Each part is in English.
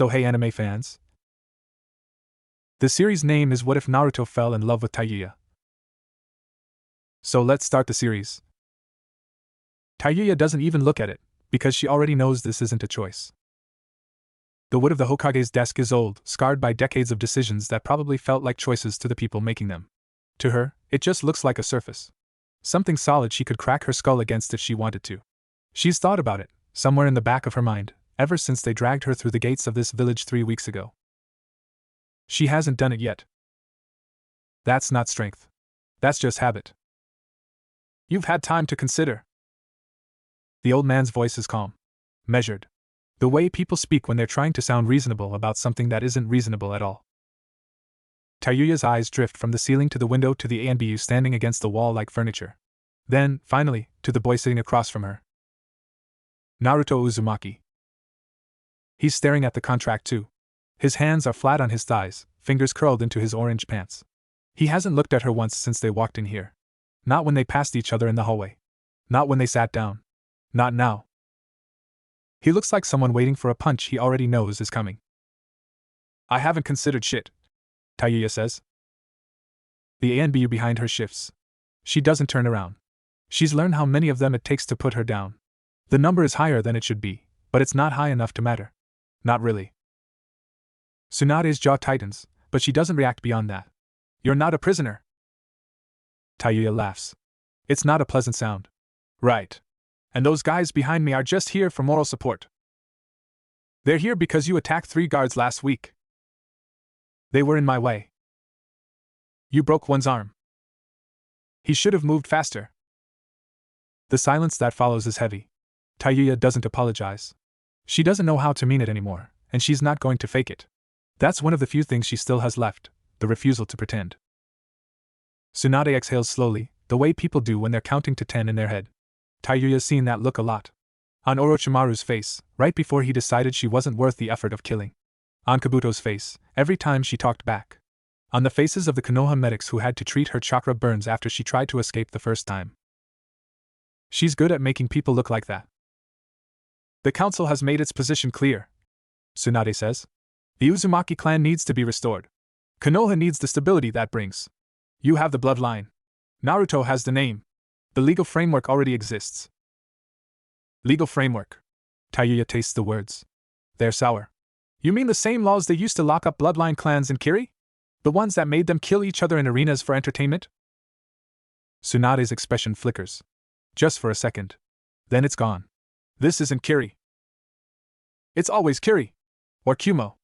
So hey anime fans. The series name is What If Naruto Fell in Love with Tayuya? So let's start the series. Tayuya doesn't even look at it, because she already knows this isn't a choice. The wood of the Hokage's desk is old, scarred by decades of decisions that probably felt like choices to the people making them. To her, it just looks like a surface. Something solid she could crack her skull against if she wanted to. She's thought about it, somewhere in the back of her mind, ever since they dragged her through the gates of this village 3 weeks ago. She hasn't done it yet. That's not strength. That's just habit. You've had time to consider. The old man's voice is calm, measured. The way people speak when they're trying to sound reasonable about something that isn't reasonable at all. Tayuya's eyes drift from the ceiling to the window to the ANBU standing against the wall like furniture. Then, finally, to the boy sitting across from her. Naruto Uzumaki. He's staring at the contract too. His hands are flat on his thighs, fingers curled into his orange pants. He hasn't looked at her once since they walked in here. Not when they passed each other in the hallway. Not when they sat down. Not now. He looks like someone waiting for a punch he already knows is coming. I haven't considered shit, Tayuya says. The ANBU behind her shifts. She doesn't turn around. She's learned how many of them it takes to put her down. The number is higher than it should be, but it's not high enough to matter. Not really. Tsunade's jaw tightens, but she doesn't react beyond that. You're not a prisoner. Tayuya laughs. It's not a pleasant sound. Right. And those guys behind me are just here for moral support. They're here because you attacked 3 guards last week. They were in my way. You broke one's arm. He should have moved faster. The silence that follows is heavy. Tayuya doesn't apologize. She doesn't know how to mean it anymore, and she's not going to fake it. That's one of the few things she still has left, the refusal to pretend. Tsunade exhales slowly, the way people do when they're counting to 10 in their head. Tayuya's seen that look a lot. On Orochimaru's face, right before he decided she wasn't worth the effort of killing. On Kabuto's face, every time she talked back. On the faces of the Konoha medics who had to treat her chakra burns after she tried to escape the first time. She's good at making people look like that. The council has made its position clear, Tsunade says. The Uzumaki clan needs to be restored. Konoha needs the stability that brings. You have the bloodline. Naruto has the name. The legal framework already exists. Legal framework. Tayuya tastes the words. They're sour. You mean the same laws they used to lock up bloodline clans in Kiri? The ones that made them kill each other in arenas for entertainment? Tsunade's expression flickers. Just for a second. Then it's gone. This isn't Kiri. It's always Kiri. Or Kumo.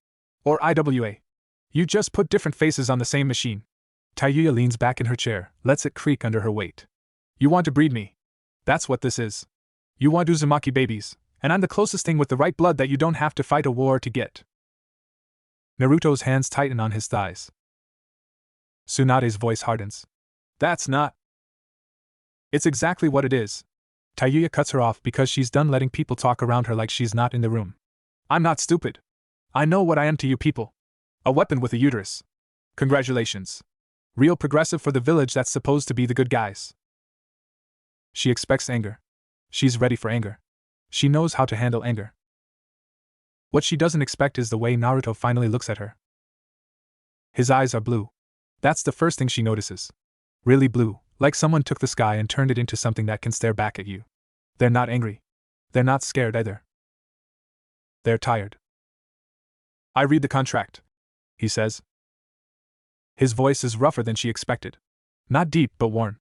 Or IWA. You just put different faces on the same machine. Tayuya leans back in her chair, lets it creak under her weight. You want to breed me. That's what this is. You want Uzumaki babies, and I'm the closest thing with the right blood that you don't have to fight a war to get. Naruto's hands tighten on his thighs. Tsunade's voice hardens. That's not. It's exactly what it is. Tayuya cuts her off because she's done letting people talk around her like she's not in the room. I'm not stupid. I know what I am to you people. A weapon with a uterus. Congratulations. Real progressive for the village that's supposed to be the good guys. She expects anger. She's ready for anger. She knows how to handle anger. What she doesn't expect is the way Naruto finally looks at her. His eyes are blue. That's the first thing she notices. Really blue, like someone took the sky and turned it into something that can stare back at you. They're not angry. They're not scared either. They're tired. I read the contract, he says. His voice is rougher than she expected. Not deep but worn.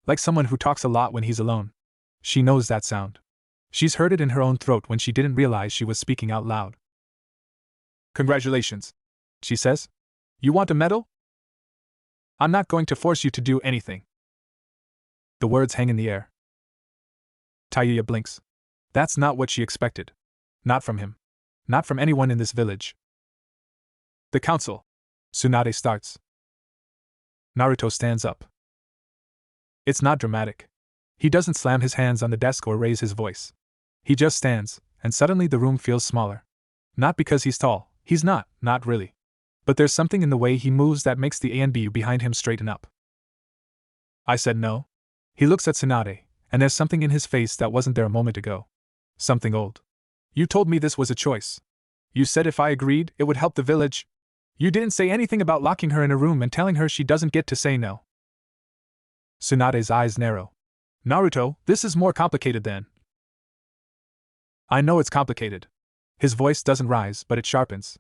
Like someone who talks a lot when he's alone. She knows that sound. She's heard it in her own throat when she didn't realize she was speaking out loud. Congratulations, she says. You want a medal? I'm not going to force you to do anything. The words hang in the air. Tayuya blinks. That's not what she expected. Not from him. Not from anyone in this village. The council. Tsunade starts. Naruto stands up. It's not dramatic. He doesn't slam his hands on the desk or raise his voice. He just stands, and suddenly the room feels smaller. Not because he's tall, he's not really. But there's something in the way he moves that makes the ANBU behind him straighten up. I said no. He looks at Tsunade, and there's something in his face that wasn't there a moment ago. Something old. You told me this was a choice. You said if I agreed, it would help the village. You didn't say anything about locking her in a room and telling her she doesn't get to say no. Tsunade's eyes narrow. Naruto, this is more complicated than. I know it's complicated. His voice doesn't rise, but it sharpens.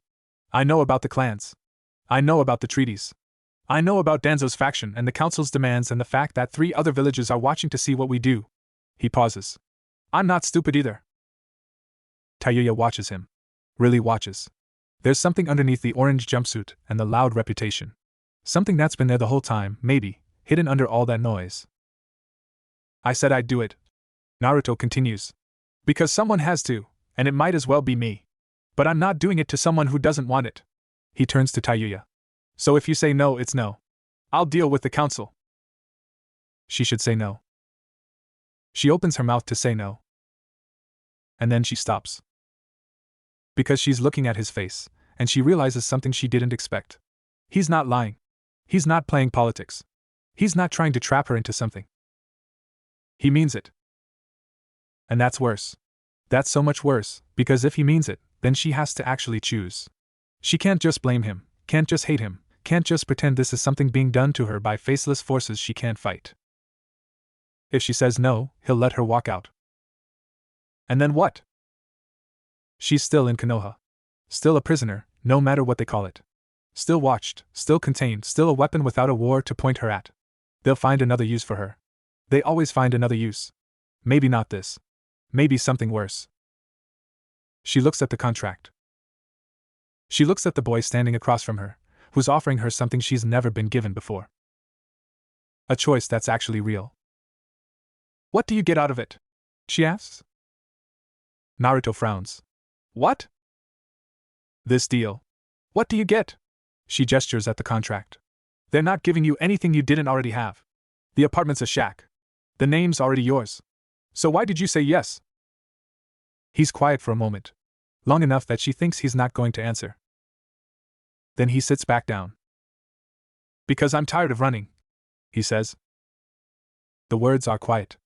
I know about the clans. I know about the treaties. I know about Danzo's faction and the council's demands and the fact that 3 other villages are watching to see what we do. He pauses. I'm not stupid either. Tayuya watches him. Really watches. There's something underneath the orange jumpsuit and the loud reputation. Something that's been there the whole time, maybe, hidden under all that noise. I said I'd do it. Naruto continues. Because someone has to, and it might as well be me. But I'm not doing it to someone who doesn't want it. He turns to Tayuya. So if you say no, it's no. I'll deal with the council. She should say no. She opens her mouth to say no. And then she stops. Because she's looking at his face, and she realizes something she didn't expect. He's not lying. He's not playing politics. He's not trying to trap her into something. He means it. And that's worse. That's so much worse, because if he means it, then she has to actually choose. She can't just blame him, can't just hate him, can't just pretend this is something being done to her by faceless forces she can't fight. If she says no, he'll let her walk out. And then what? She's still in Konoha. Still a prisoner, no matter what they call it. Still watched, still contained, still a weapon without a war to point her at. They'll find another use for her. They always find another use. Maybe not this. Maybe something worse. She looks at the contract. She looks at the boy standing across from her, who's offering her something she's never been given before. A choice that's actually real. What do you get out of it? She asks. Naruto frowns. What? This deal. What do you get? She gestures at the contract. They're not giving you anything you didn't already have. The apartment's a shack. The name's already yours. So why did you say yes? He's quiet for a moment. Long enough that she thinks he's not going to answer. Then he sits back down. Because I'm tired of running, he says. The words are quiet.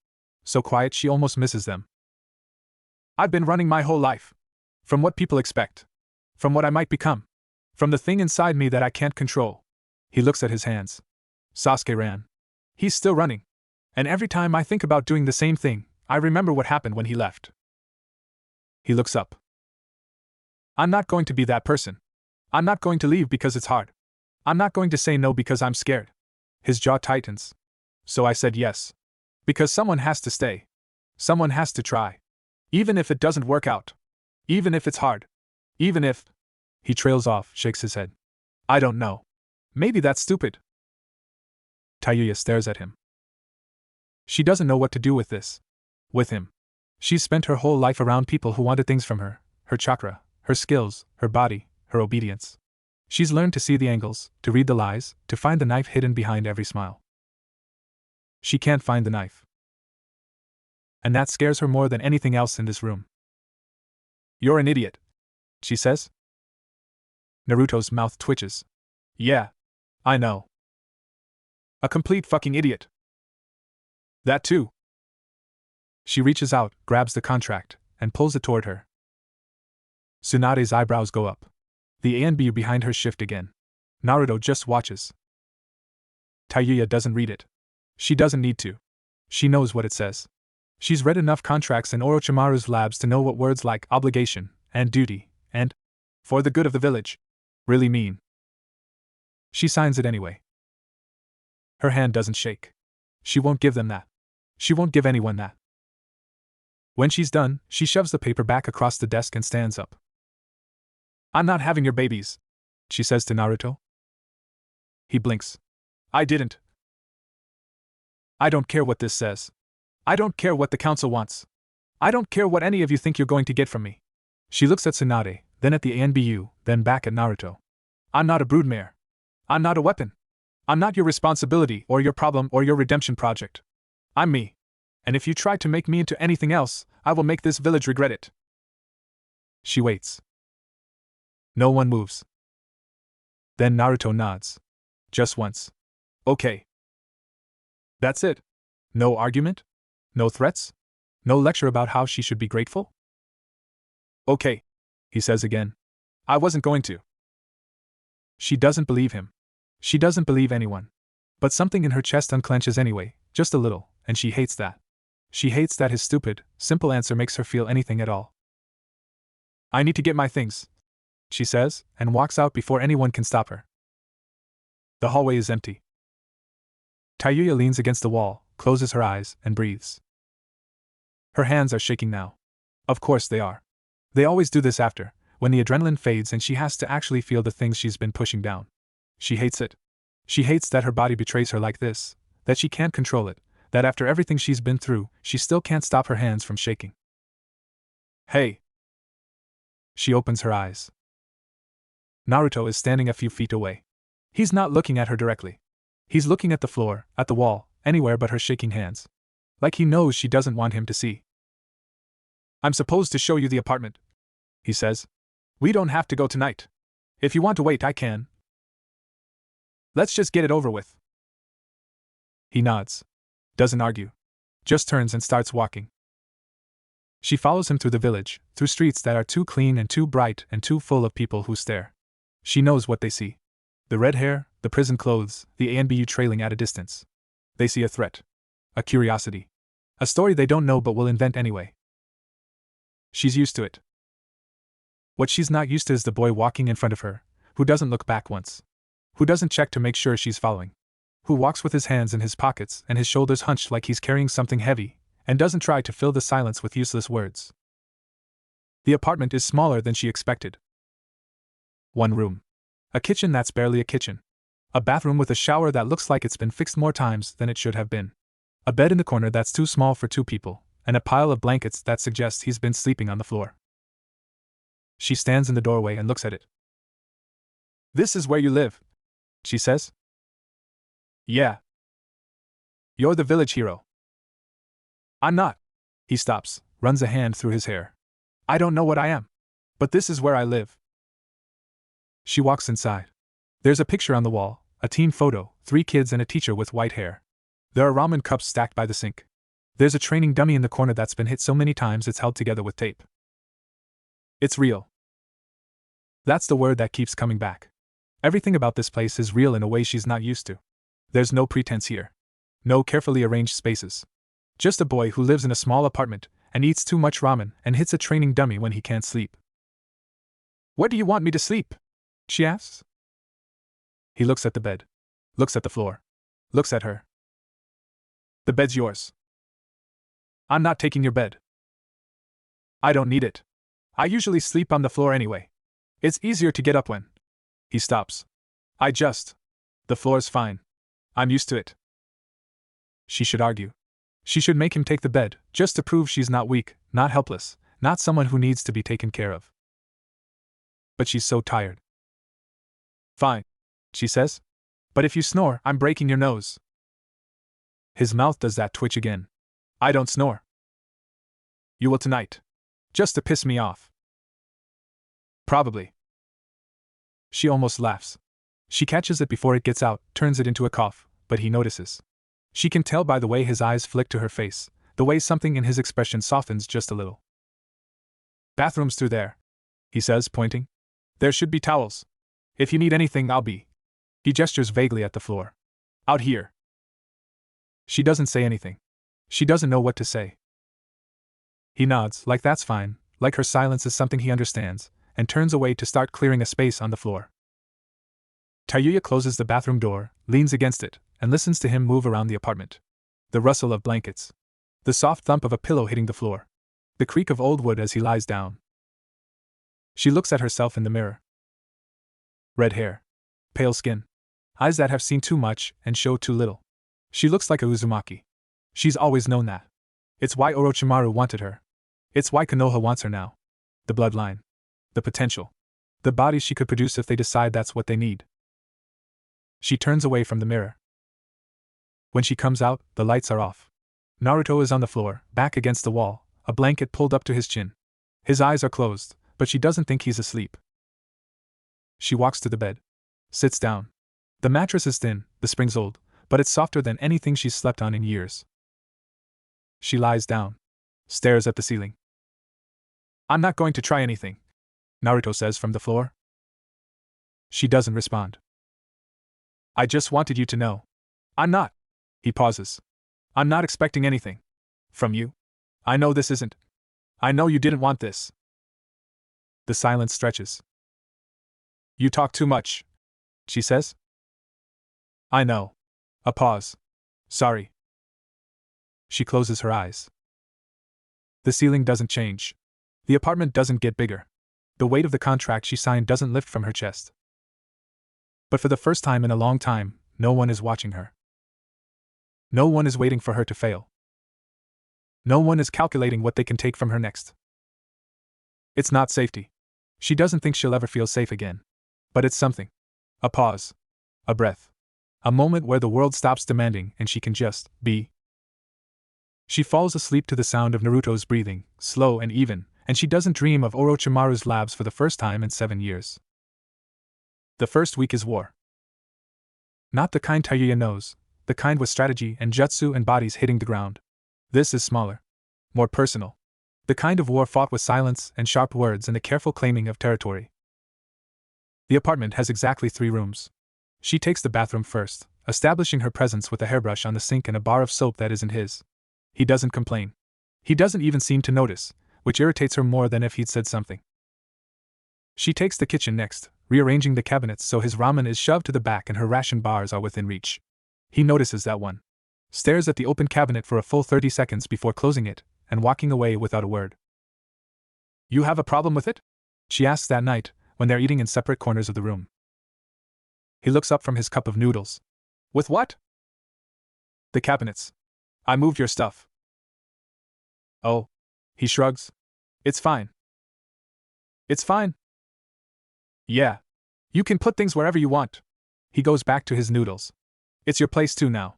So quiet she almost misses them. I've been running my whole life. From what people expect. From what I might become. From the thing inside me that I can't control. He looks at his hands. Sasuke ran. He's still running. And every time I think about doing the same thing, I remember what happened when he left. He looks up. I'm not going to be that person. I'm not going to leave because it's hard. I'm not going to say no because I'm scared. His jaw tightens. So I said yes. Because someone has to stay. Someone has to try. Even if it doesn't work out. Even if it's hard. Even if... He trails off, shakes his head. I don't know. Maybe that's stupid. Tayuya stares at him. She doesn't know what to do with this. With him. She's spent her whole life around people who wanted things from her, her chakra, her skills, her body, her obedience. She's learned to see the angles, to read the lies, to find the knife hidden behind every smile. She can't find the knife. And that scares her more than anything else in this room. You're an idiot, she says. Naruto's mouth twitches. Yeah. I know. A complete fucking idiot. That too. She reaches out, grabs the contract, and pulls it toward her. Tsunade's eyebrows go up. The ANBU behind her shift again. Naruto just watches. Tayuya doesn't read it. She doesn't need to. She knows what it says. She's read enough contracts in Orochimaru's labs to know what words like obligation, and duty, and for the good of the village really mean. She signs it anyway. Her hand doesn't shake. She won't give them that. She won't give anyone that. When she's done, she shoves the paper back across the desk and stands up. I'm not having your babies, she says to Naruto. He blinks. I didn't. I don't care what this says. I don't care what the council wants. I don't care what any of you think you're going to get from me. She looks at Tsunade, then at the ANBU, then back at Naruto. I'm not a broodmare. I'm not a weapon. I'm not your responsibility or your problem or your redemption project. I'm me. And if you try to make me into anything else, I will make this village regret it. She waits. No one moves. Then Naruto nods. Just once. Okay. That's it. No argument? No threats? No lecture about how she should be grateful? Okay, he says again. I wasn't going to. She doesn't believe him. She doesn't believe anyone. But something in her chest unclenches anyway, just a little, and she hates that. She hates that his stupid, simple answer makes her feel anything at all. I need to get my things, she says, and walks out before anyone can stop her. The hallway is empty. Tayuya leans against the wall, closes her eyes, and breathes. Her hands are shaking now. Of course they are. They always do this after, when the adrenaline fades and she has to actually feel the things she's been pushing down. She hates it. She hates that her body betrays her like this, that she can't control it, that after everything she's been through, she still can't stop her hands from shaking. Hey! She opens her eyes. Naruto is standing a few feet away. He's not looking at her directly. He's looking at the floor, at the wall, anywhere but her shaking hands. Like he knows she doesn't want him to see. I'm supposed to show you the apartment, he says. We don't have to go tonight. If you want to wait, I can. Let's just get it over with. He nods. Doesn't argue. Just turns and starts walking. She follows him through the village, through streets that are too clean and too bright and too full of people who stare. She knows what they see. The red hair, the prison clothes, the ANBU trailing at a distance. They see a threat. A curiosity. A story they don't know but will invent anyway. She's used to it. What she's not used to is the boy walking in front of her, who doesn't look back once. Who doesn't check to make sure she's following. Who walks with his hands in his pockets and his shoulders hunched like he's carrying something heavy, and doesn't try to fill the silence with useless words. The apartment is smaller than she expected. One room. A kitchen that's barely a kitchen. A bathroom with a shower that looks like it's been fixed more times than it should have been. A bed in the corner that's too small for two people, and a pile of blankets that suggests he's been sleeping on the floor. She stands in the doorway and looks at it. This is where you live, she says. Yeah. You're the village hero. I'm not. He stops, runs a hand through his hair. I don't know what I am. But this is where I live. She walks inside. There's a picture on the wall, a teen photo, 3 kids and a teacher with white hair. There are ramen cups stacked by the sink. There's a training dummy in the corner that's been hit so many times it's held together with tape. It's real. That's the word that keeps coming back. Everything about this place is real in a way she's not used to. There's no pretense here. No carefully arranged spaces. Just a boy who lives in a small apartment and eats too much ramen and hits a training dummy when he can't sleep. Where do you want me to sleep? She asks. He looks at the bed. Looks at the floor. Looks at her. The bed's yours. I'm not taking your bed. I don't need it. I usually sleep on the floor anyway. It's easier to get up when. He stops. The floor's fine. I'm used to it. She should argue. She should make him take the bed, just to prove she's not weak, not helpless, not someone who needs to be taken care of. But she's so tired. Fine, she says. But if you snore, I'm breaking your nose. His mouth does that twitch again. I don't snore. You will tonight. Just to piss me off. Probably. She almost laughs. She catches it before it gets out, turns it into a cough, but he notices. She can tell by the way his eyes flick to her face, the way something in his expression softens just a little. Bathroom's through there, he says, pointing. There should be towels. If you need anything, I'll be. He gestures vaguely at the floor. Out here. She doesn't say anything. She doesn't know what to say. He nods, like that's fine, like her silence is something he understands, and turns away to start clearing a space on the floor. Tayuya closes the bathroom door, leans against it, and listens to him move around the apartment. The rustle of blankets. The soft thump of a pillow hitting the floor. The creak of old wood as he lies down. She looks at herself in the mirror. Red hair. Pale skin. Eyes that have seen too much and show too little. She looks like a Uzumaki. She's always known that. It's why Orochimaru wanted her. It's why Konoha wants her now. The bloodline. The potential. The body she could produce if they decide that's what they need. She turns away from the mirror. When she comes out, the lights are off. Naruto is on the floor, back against the wall, a blanket pulled up to his chin. His eyes are closed, but she doesn't think he's asleep. She walks to the bed. Sits down. The mattress is thin, the spring's old, but it's softer than anything she's slept on in years. She lies down. Stares at the ceiling. I'm not going to try anything, Naruto says from the floor. She doesn't respond. I just wanted you to know. I'm not. He pauses. I'm not expecting anything. From you. I know this isn't. I know you didn't want this. The silence stretches. You talk too much, she says. I know. A pause. Sorry. She closes her eyes. The ceiling doesn't change. The apartment doesn't get bigger. The weight of the contract she signed doesn't lift from her chest. But for the first time in a long time, no one is watching her. No one is waiting for her to fail. No one is calculating what they can take from her next. It's not safety. She doesn't think she'll ever feel safe again. But it's something. A pause. A breath. A moment where the world stops demanding and she can just be. She falls asleep to the sound of Naruto's breathing, slow and even, and she doesn't dream of Orochimaru's labs for the first time in 7 years. The first week is war. Not the kind Tayuya knows, the kind with strategy and jutsu and bodies hitting the ground. This is smaller. More personal. The kind of war fought with silence and sharp words and a careful claiming of territory. The apartment has exactly 3 rooms. She takes the bathroom first, establishing her presence with a hairbrush on the sink and a bar of soap that isn't his. He doesn't complain. He doesn't even seem to notice, which irritates her more than if he'd said something. She takes the kitchen next, rearranging the cabinets so his ramen is shoved to the back and her ration bars are within reach. He notices that one. Stares at the open cabinet for a full 30 seconds before closing it and walking away without a word. You have a problem with it? She asks that night, when they're eating in separate corners of the room. He looks up from his cup of noodles. With what? The cabinets. I moved your stuff. Oh. He shrugs. It's fine. It's fine. Yeah. You can put things wherever you want. He goes back to his noodles. It's your place too now.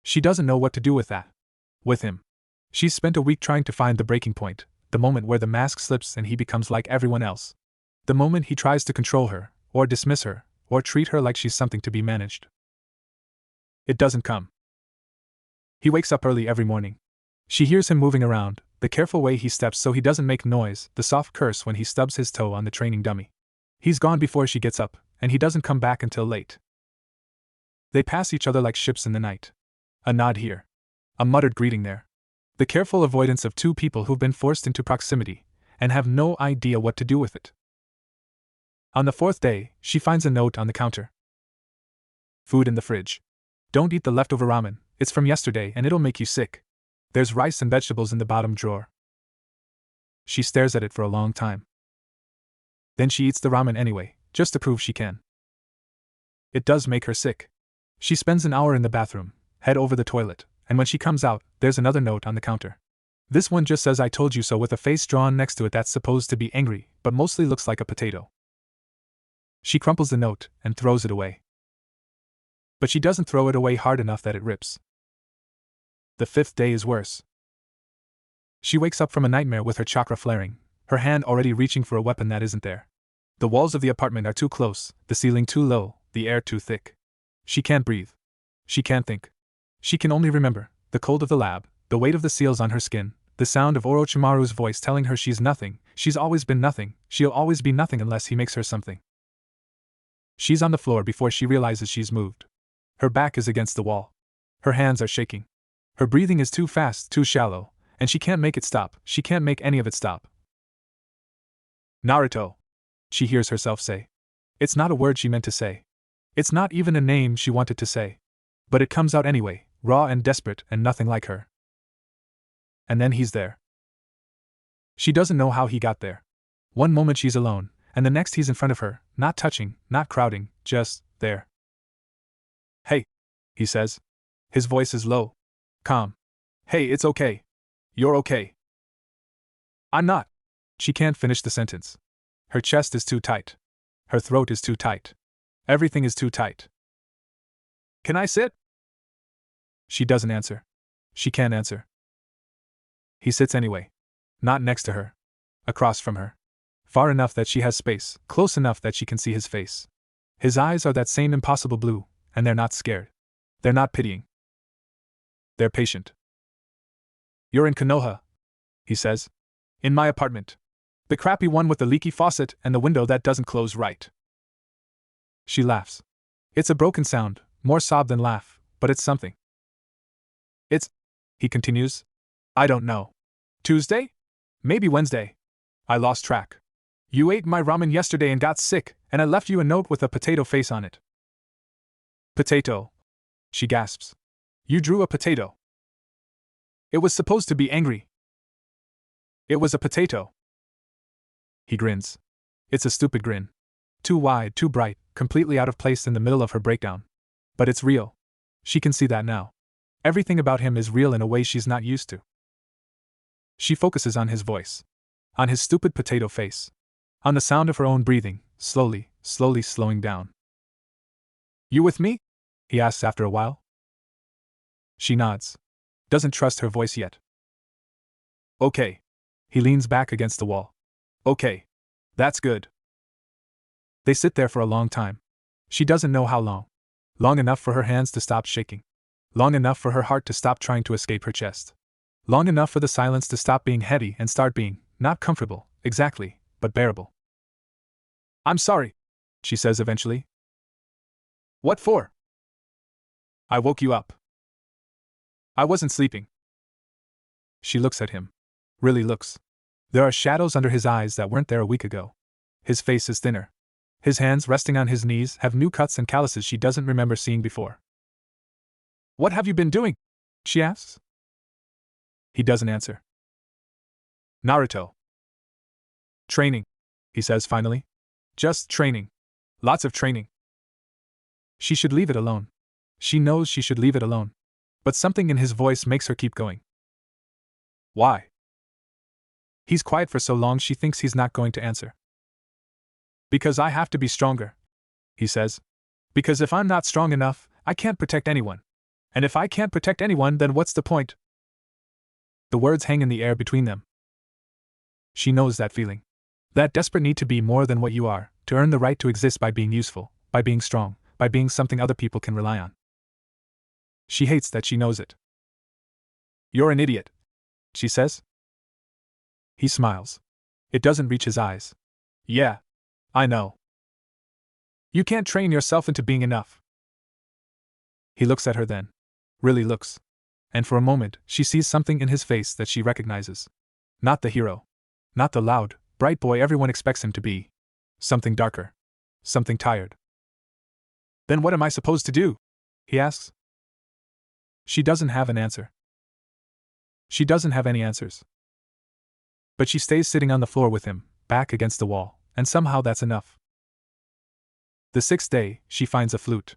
She doesn't know what to do with that. With him. She's spent a week trying to find the breaking point, the moment where the mask slips and he becomes like everyone else. The moment he tries to control her, or dismiss her, or treat her like she's something to be managed. It doesn't come. He wakes up early every morning. She hears him moving around, the careful way he steps so he doesn't make noise, the soft curse when he stubs his toe on the training dummy. He's gone before she gets up, and he doesn't come back until late. They pass each other like ships in the night. A nod here. A muttered greeting there. The careful avoidance of 2 people who've been forced into proximity, and have no idea what to do with it. On the 4th day, she finds a note on the counter. Food in the fridge. Don't eat the leftover ramen, it's from yesterday and it'll make you sick. There's rice and vegetables in the bottom drawer. She stares at it for a long time. Then she eats the ramen anyway, just to prove she can. It does make her sick. She spends an hour in the bathroom, head over the toilet, and when she comes out, there's another note on the counter. This one just says I told you so with a face drawn next to it that's supposed to be angry, but mostly looks like a potato. She crumples the note and throws it away. But she doesn't throw it away hard enough that it rips. The 5th day is worse. She wakes up from a nightmare with her chakra flaring, her hand already reaching for a weapon that isn't there. The walls of the apartment are too close, the ceiling too low, the air too thick. She can't breathe. She can't think. She can only remember the cold of the lab, the weight of the seals on her skin, the sound of Orochimaru's voice telling her she's nothing, she's always been nothing, she'll always be nothing unless he makes her something. She's on the floor before she realizes she's moved. Her back is against the wall. Her hands are shaking. Her breathing is too fast, too shallow, and she can't make it stop, she can't make any of it stop. Naruto, she hears herself say. It's not a word she meant to say. It's not even a name she wanted to say. But it comes out anyway, raw and desperate and nothing like her. And then he's there. She doesn't know how he got there. One moment she's alone, and the next he's in front of her, not touching, not crowding, just there. Hey, he says. His voice is low. Calm. Hey, it's okay. You're okay. I'm not. She can't finish the sentence. Her chest is too tight. Her throat is too tight. Everything is too tight. Can I sit? She doesn't answer. She can't answer. He sits anyway. Not next to her. Across from her. Far enough that she has space, close enough that she can see his face. His eyes are that same impossible blue, and they're not scared. They're not pitying. They're patient. You're in Konoha, he says. In my apartment. The crappy one with the leaky faucet and the window that doesn't close right. She laughs. It's a broken sound, more sob than laugh, but it's something. It's, he continues. I don't know. Tuesday? Maybe Wednesday. I lost track. You ate my ramen yesterday and got sick, and I left you a note with a potato face on it. Potato. She gasps. You drew a potato. It was supposed to be angry. It was a potato. He grins. It's a stupid grin. Too wide, too bright, completely out of place in the middle of her breakdown. But it's real. She can see that now. Everything about him is real in a way she's not used to. She focuses on his voice. On his stupid potato face. On the sound of her own breathing, slowly slowing down. You with me? He asks after a while. She nods. Doesn't trust her voice yet. Okay. He leans back against the wall. Okay. That's good. They sit there for a long time. She doesn't know how long. Long enough for her hands to stop shaking. Long enough for her heart to stop trying to escape her chest. Long enough for the silence to stop being heavy and start being, not comfortable, exactly, but bearable. I'm sorry, she says eventually. What for? I woke you up. I wasn't sleeping. She looks at him. Really looks. There are shadows under his eyes that weren't there a week ago. His face is thinner. His hands resting on his knees have new cuts and calluses she doesn't remember seeing before. What have you been doing? She asks. He doesn't answer. Naruto. Training, he says finally. Just training. Lots of training. She should leave it alone. She knows she should leave it alone. But something in his voice makes her keep going. Why? He's quiet for so long she thinks he's not going to answer. Because I have to be stronger, he says. Because if I'm not strong enough, I can't protect anyone. And if I can't protect anyone, then what's the point? The words hang in the air between them. She knows that feeling. That desperate need to be more than what you are, to earn the right to exist by being useful, by being strong, by being something other people can rely on. She hates that she knows it. You're an idiot, she says. He smiles. It doesn't reach his eyes. Yeah, I know. You can't train yourself into being enough. He looks at her then. Really looks. And for a moment, she sees something in his face that she recognizes. Not the hero. Not the loud, bright boy everyone expects him to be. Something darker. Something tired. Then what am I supposed to do? He asks. She doesn't have an answer. She doesn't have any answers. But she stays sitting on the floor with him, back against the wall, and somehow that's enough. The 6th day, she finds a flute.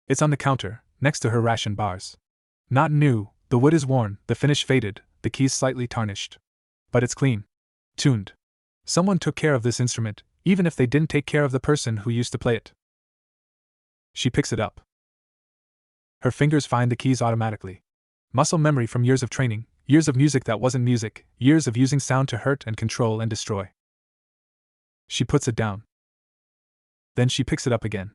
It's on the counter, next to her ration bars. Not new, the wood is worn, the finish faded, the keys slightly tarnished. But it's clean. Tuned. Someone took care of this instrument, even if they didn't take care of the person who used to play it. She picks it up. Her fingers find the keys automatically. Muscle memory from years of training, years of music that wasn't music, years of using sound to hurt and control and destroy. She puts it down. Then she picks it up again.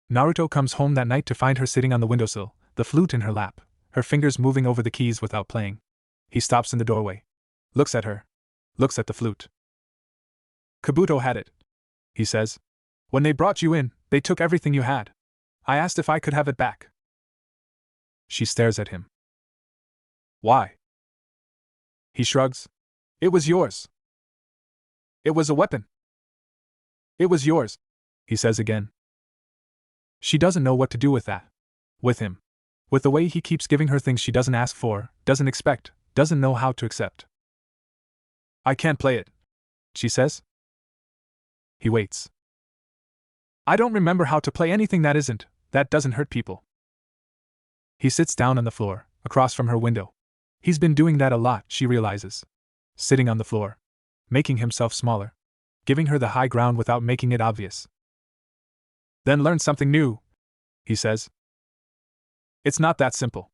Naruto comes home that night to find her sitting on the windowsill, the flute in her lap, her fingers moving over the keys without playing. He stops in the doorway. Looks at her. Looks at the flute. Kabuto had it, he says. When they brought you in, they took everything you had. I asked if I could have it back. She stares at him. Why? He shrugs. It was yours. It was a weapon. It was yours, he says again. She doesn't know what to do with that. With him. With the way he keeps giving her things she doesn't ask for, doesn't expect, doesn't know how to accept. I can't play it, she says. He waits. I don't remember how to play anything that doesn't hurt people. He sits down on the floor, across from her window. He's been doing that a lot, she realizes. Sitting on the floor. Making himself smaller. Giving her the high ground without making it obvious. Then learn something new, he says. It's not that simple.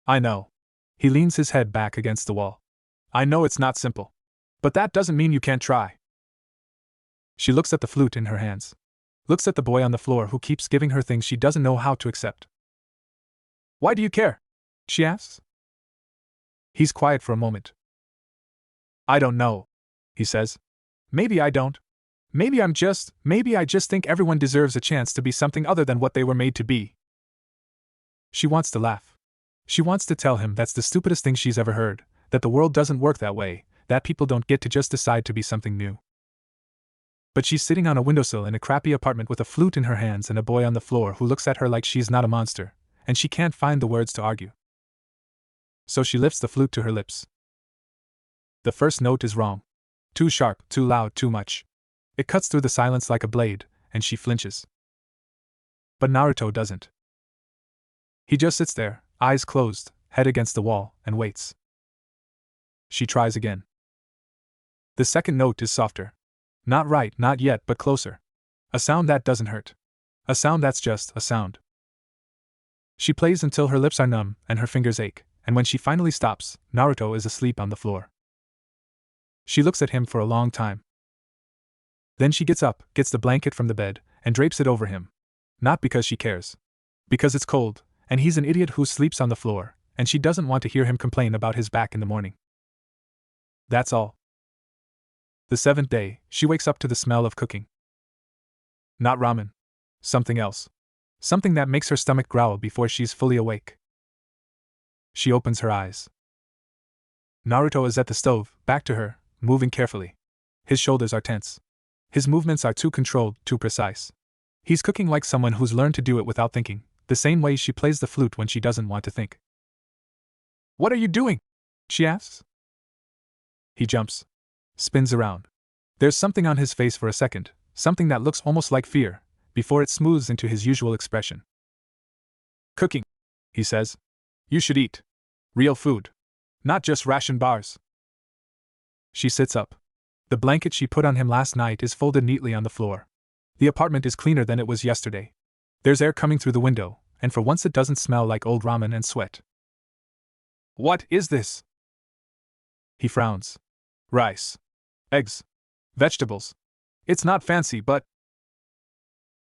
I know. He leans his head back against the wall. I know it's not simple. But that doesn't mean you can't try. She looks at the flute in her hands. Looks at the boy on the floor who keeps giving her things she doesn't know how to accept. Why do you care? She asks. He's quiet for a moment. I don't know, he says. Maybe I don't. Maybe I just think everyone deserves a chance to be something other than what they were made to be. She wants to laugh. She wants to tell him that's the stupidest thing she's ever heard, that the world doesn't work that way, that people don't get to just decide to be something new. But she's sitting on a windowsill in a crappy apartment with a flute in her hands and a boy on the floor who looks at her like she's not a monster, and she can't find the words to argue. So she lifts the flute to her lips. The first note is wrong. Too sharp, too loud, too much. It cuts through the silence like a blade, and she flinches. But Naruto doesn't. He just sits there, eyes closed, head against the wall, and waits. She tries again. The second note is softer. Not right, not yet, but closer. A sound that doesn't hurt. A sound that's just a sound. She plays until her lips are numb and her fingers ache, and when she finally stops, Naruto is asleep on the floor. She looks at him for a long time. Then she gets up, gets the blanket from the bed, and drapes it over him. Not because she cares. Because it's cold, and he's an idiot who sleeps on the floor, and she doesn't want to hear him complain about his back in the morning. That's all. The seventh day, she wakes up to the smell of cooking. Not ramen. Something else. Something that makes her stomach growl before she's fully awake. She opens her eyes. Naruto is at the stove, back to her, moving carefully. His shoulders are tense. His movements are too controlled, too precise. He's cooking like someone who's learned to do it without thinking, the same way she plays the flute when she doesn't want to think. "What are you doing?" she asks. He jumps. Spins around. There's something on his face for a second, something that looks almost like fear, before it smooths into his usual expression. "Cooking," he says. "You should eat. Real food. Not just ration bars." She sits up. The blanket she put on him last night is folded neatly on the floor. The apartment is cleaner than it was yesterday. There's air coming through the window, and for once it doesn't smell like old ramen and sweat. "What is this?" He frowns. "Rice. Eggs. Vegetables. It's not fancy, but..."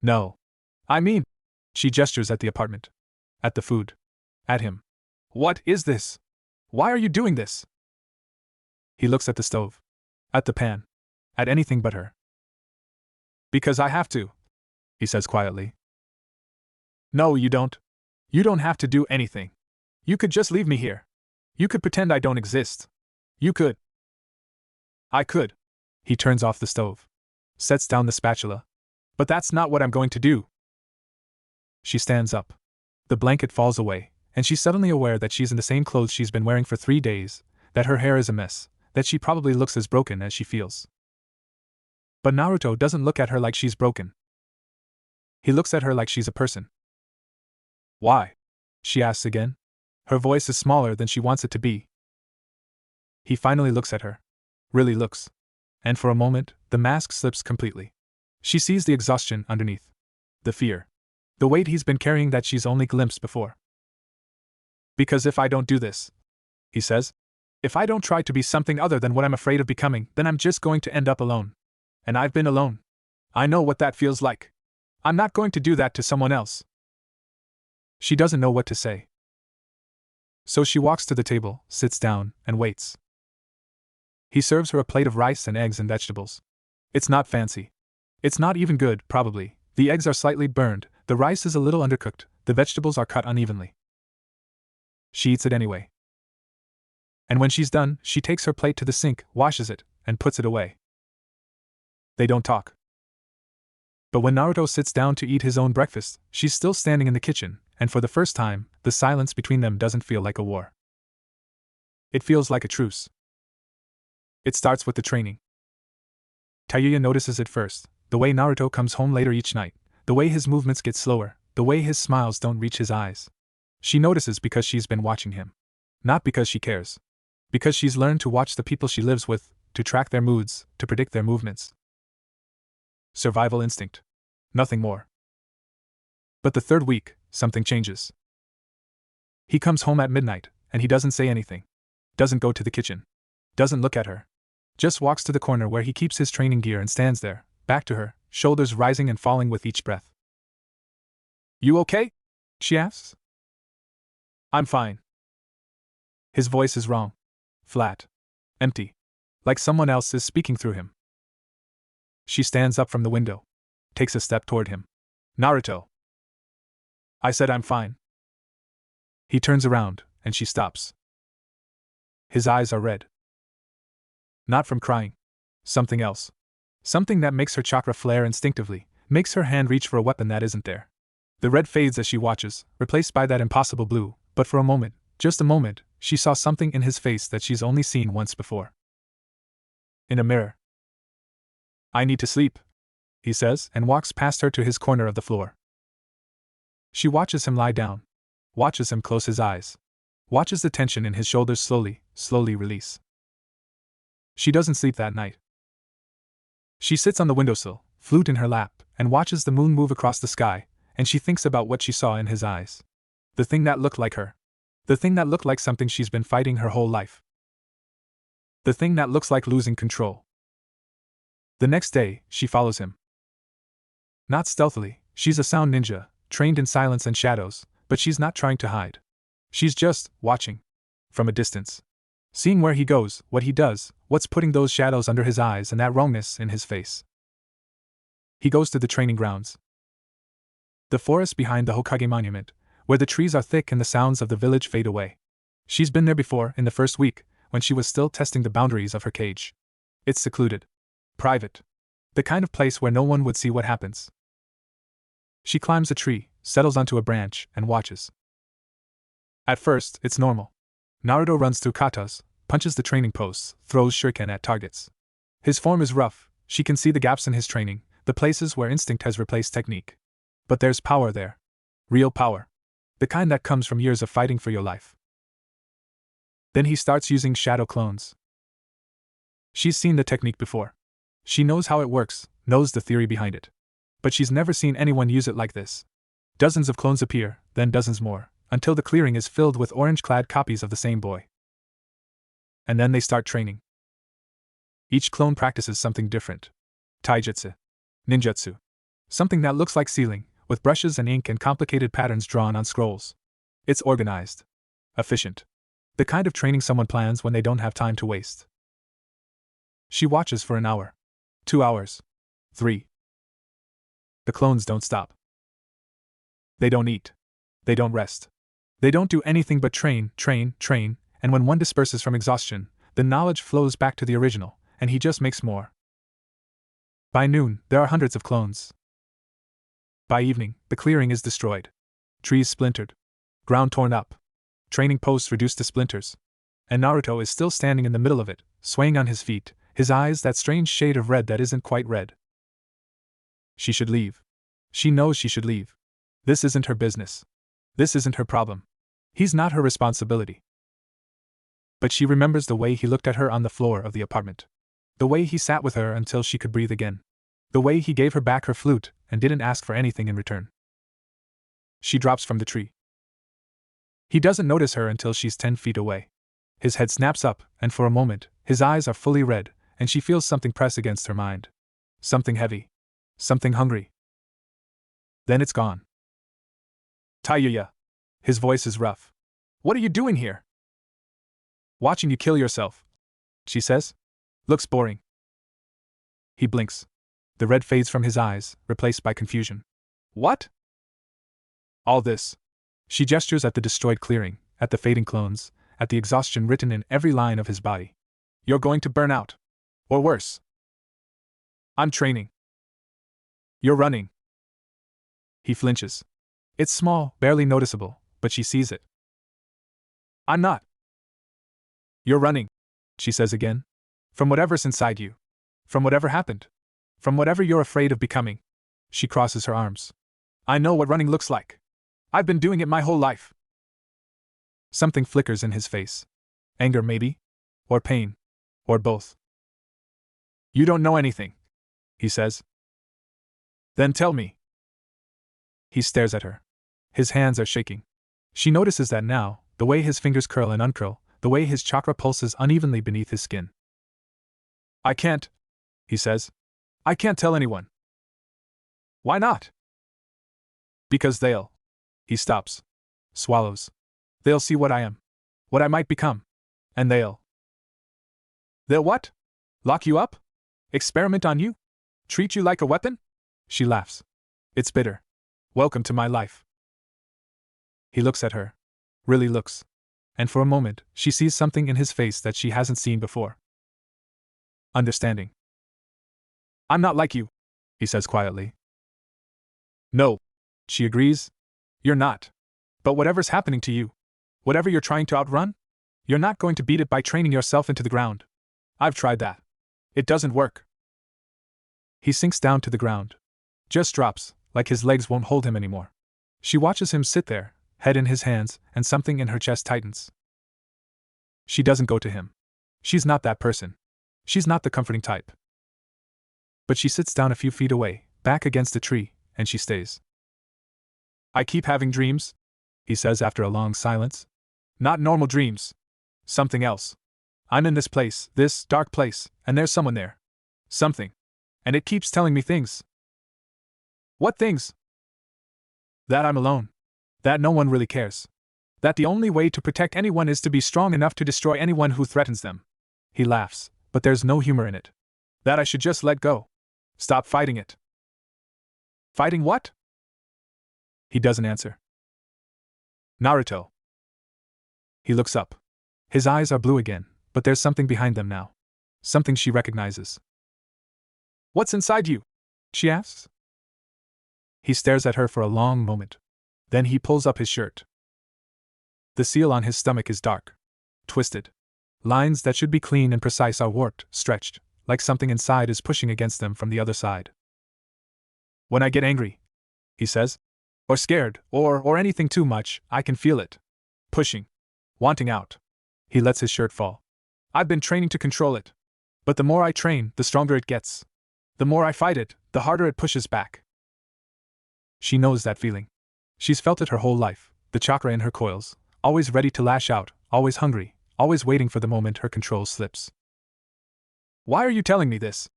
"No. I mean..." She gestures at the apartment. At the food. At him. "What is this? Why are you doing this?" He looks at the stove. At the pan. At anything but her. "Because I have to," he says quietly. "No, you don't. You don't have to do anything. You could just leave me here. You could pretend I don't exist. You could." "I could." He turns off the stove. Sets down the spatula. "But that's not what I'm going to do." She stands up. The blanket falls away, and she's suddenly aware that she's in the same clothes she's been wearing for 3 days, that her hair is a mess, that she probably looks as broken as she feels. But Naruto doesn't look at her like she's broken. He looks at her like she's a person. "Why?" she asks again. Her voice is smaller than she wants it to be. He finally looks at her. Really looks. And for a moment, the mask slips completely. She sees the exhaustion underneath. The fear. The weight he's been carrying that she's only glimpsed before. "Because if I don't do this," he says, "if I don't try to be something other than what I'm afraid of becoming, then I'm just going to end up alone. And I've been alone. I know what that feels like. I'm not going to do that to someone else." She doesn't know what to say. So she walks to the table, sits down, and waits. He serves her a plate of rice and eggs and vegetables. It's not fancy. It's not even good, probably. The eggs are slightly burned, the rice is a little undercooked, the vegetables are cut unevenly. She eats it anyway. And when she's done, she takes her plate to the sink, washes it, and puts it away. They don't talk. But when Naruto sits down to eat his own breakfast, she's still standing in the kitchen, and for the first time, the silence between them doesn't feel like a war. It feels like a truce. It starts with the training. Tayuya notices it first, the way Naruto comes home later each night, the way his movements get slower, the way his smiles don't reach his eyes. She notices because she's been watching him. Not because she cares. Because she's learned to watch the people she lives with, to track their moods, to predict their movements. Survival instinct. Nothing more. But the third week, something changes. He comes home at midnight, and he doesn't say anything. Doesn't go to the kitchen. Doesn't look at her. Just walks to the corner where he keeps his training gear and stands there, back to her, shoulders rising and falling with each breath. "You okay?" she asks. "I'm fine." His voice is wrong. Flat. Empty. Like someone else is speaking through him. She stands up from the window, takes a step toward him. Naruto. I said I'm fine. He turns around, and she stops. His eyes are red. Not from crying. Something else. Something that makes her chakra flare instinctively, makes her hand reach for a weapon that isn't there. The red fades as she watches, replaced by that impossible blue, but for a moment, just a moment, she saw something in his face that she's only seen once before. In a mirror. I need to sleep, he says, and walks past her to his corner of the floor. She watches him lie down, watches him close his eyes, watches the tension in his shoulders slowly release. She doesn't sleep that night. She sits on the windowsill, flute in her lap, and watches the moon move across the sky, and she thinks about what she saw in his eyes. The thing that looked like her. The thing that looked like something she's been fighting her whole life. The thing that looks like losing control. The next day, she follows him. Not stealthily, she's a sound ninja, trained in silence and shadows, but she's not trying to hide. She's just watching. From a distance. Seeing where he goes, what he does, what's putting those shadows under his eyes and that wrongness in his face. He goes to the training grounds. The forest behind the Hokage monument, where the trees are thick and the sounds of the village fade away. She's been there before, in the first week, when she was still testing the boundaries of her cage. It's secluded. Private. The kind of place where no one would see what happens. She climbs a tree, settles onto a branch, and watches. At first, it's normal. Naruto runs through katas, punches the training posts, throws shuriken at targets. His form is rough, she can see the gaps in his training, the places where instinct has replaced technique. But there's power there. Real power. The kind that comes from years of fighting for your life. Then he starts using shadow clones. She's seen the technique before. She knows how it works, knows the theory behind it. But she's never seen anyone use it like this. Dozens of clones appear, then dozens more, until the clearing is filled with orange-clad copies of the same boy. And then they start training. Each clone practices something different. Taijutsu. Ninjutsu. Something that looks like sealing, with brushes and ink and complicated patterns drawn on scrolls. It's organized. Efficient. The kind of training someone plans when they don't have time to waste. She watches for an hour. 2 hours. 3. The clones don't stop. They don't eat. They don't rest. They don't do anything but train, and when one disperses from exhaustion, the knowledge flows back to the original, and he just makes more. By noon, there are hundreds of clones. By evening, the clearing is destroyed. Trees splintered. Ground torn up. Training posts reduced to splinters. And Naruto is still standing in the middle of it, swaying on his feet, his eyes that strange shade of red that isn't quite red. She should leave. She knows she should leave. This isn't her business. This isn't her problem. He's not her responsibility. But she remembers the way he looked at her on the floor of the apartment. The way he sat with her until she could breathe again. The way he gave her back her flute and didn't ask for anything in return. She drops from the tree. He doesn't notice her until she's 10 feet away. His head snaps up, and for a moment, his eyes are fully red, and she feels something press against her mind. Something heavy. Something hungry. Then it's gone. Tayuya. His voice is rough. What are you doing here? Watching you kill yourself, she says. Looks boring. He blinks. The red fades from his eyes, replaced by confusion. What? All this. She gestures at the destroyed clearing, at the fading clones, at the exhaustion written in every line of his body. You're going to burn out. Or worse. I'm training. You're running. He flinches. It's small, barely noticeable, but she sees it. I'm not. You're running, she says again. From whatever's inside you. From whatever happened. From whatever you're afraid of becoming. She crosses her arms. I know what running looks like. I've been doing it my whole life. Something flickers in his face. Anger, maybe? Or pain? Or both? You don't know anything, he says. Then tell me. He stares at her. His hands are shaking. She notices that now, the way his fingers curl and uncurl, the way his chakra pulses unevenly beneath his skin. I can't, he says. I can't tell anyone. Why not? Because they'll. He stops. Swallows. They'll see what I am. What I might become. And they'll. They'll what? Lock you up? Experiment on you? Treat you like a weapon? She laughs. It's bitter. Welcome to my life. He looks at her. Really looks. And for a moment, she sees something in his face that she hasn't seen before. Understanding. I'm not like you, he says quietly. No, she agrees. You're not. But whatever's happening to you, whatever you're trying to outrun, you're not going to beat it by training yourself into the ground. I've tried that. It doesn't work. He sinks down to the ground. Just drops, like his legs won't hold him anymore. She watches him sit there, head in his hands, and something in her chest tightens. She doesn't go to him. She's not that person. She's not the comforting type. But she sits down a few feet away, back against a tree, and she stays. I keep having dreams, he says after a long silence. Not normal dreams. Something else. I'm in this place, this dark place, and there's someone there. Something. And it keeps telling me things. What things? That I'm alone. That no one really cares. That the only way to protect anyone is to be strong enough to destroy anyone who threatens them. He laughs, but there's no humor in it. That I should just let go. Stop fighting it. Fighting what? He doesn't answer. Naruto. He looks up. His eyes are blue again, but there's something behind them now. Something she recognizes. What's inside you? She asks. He stares at her for a long moment. Then he pulls up his shirt. The seal on his stomach is dark. Twisted. Lines that should be clean and precise are warped, stretched, like something inside is pushing against them from the other side. When I get angry, he says, or scared, or anything too much, I can feel it. Pushing. Wanting out. He lets his shirt fall. I've been training to control it. But the more I train, the stronger it gets. The more I fight it, the harder it pushes back. She knows that feeling. She's felt it her whole life, the chakra in her coils, always ready to lash out, always hungry, always waiting for the moment her control slips. Why are you telling me this?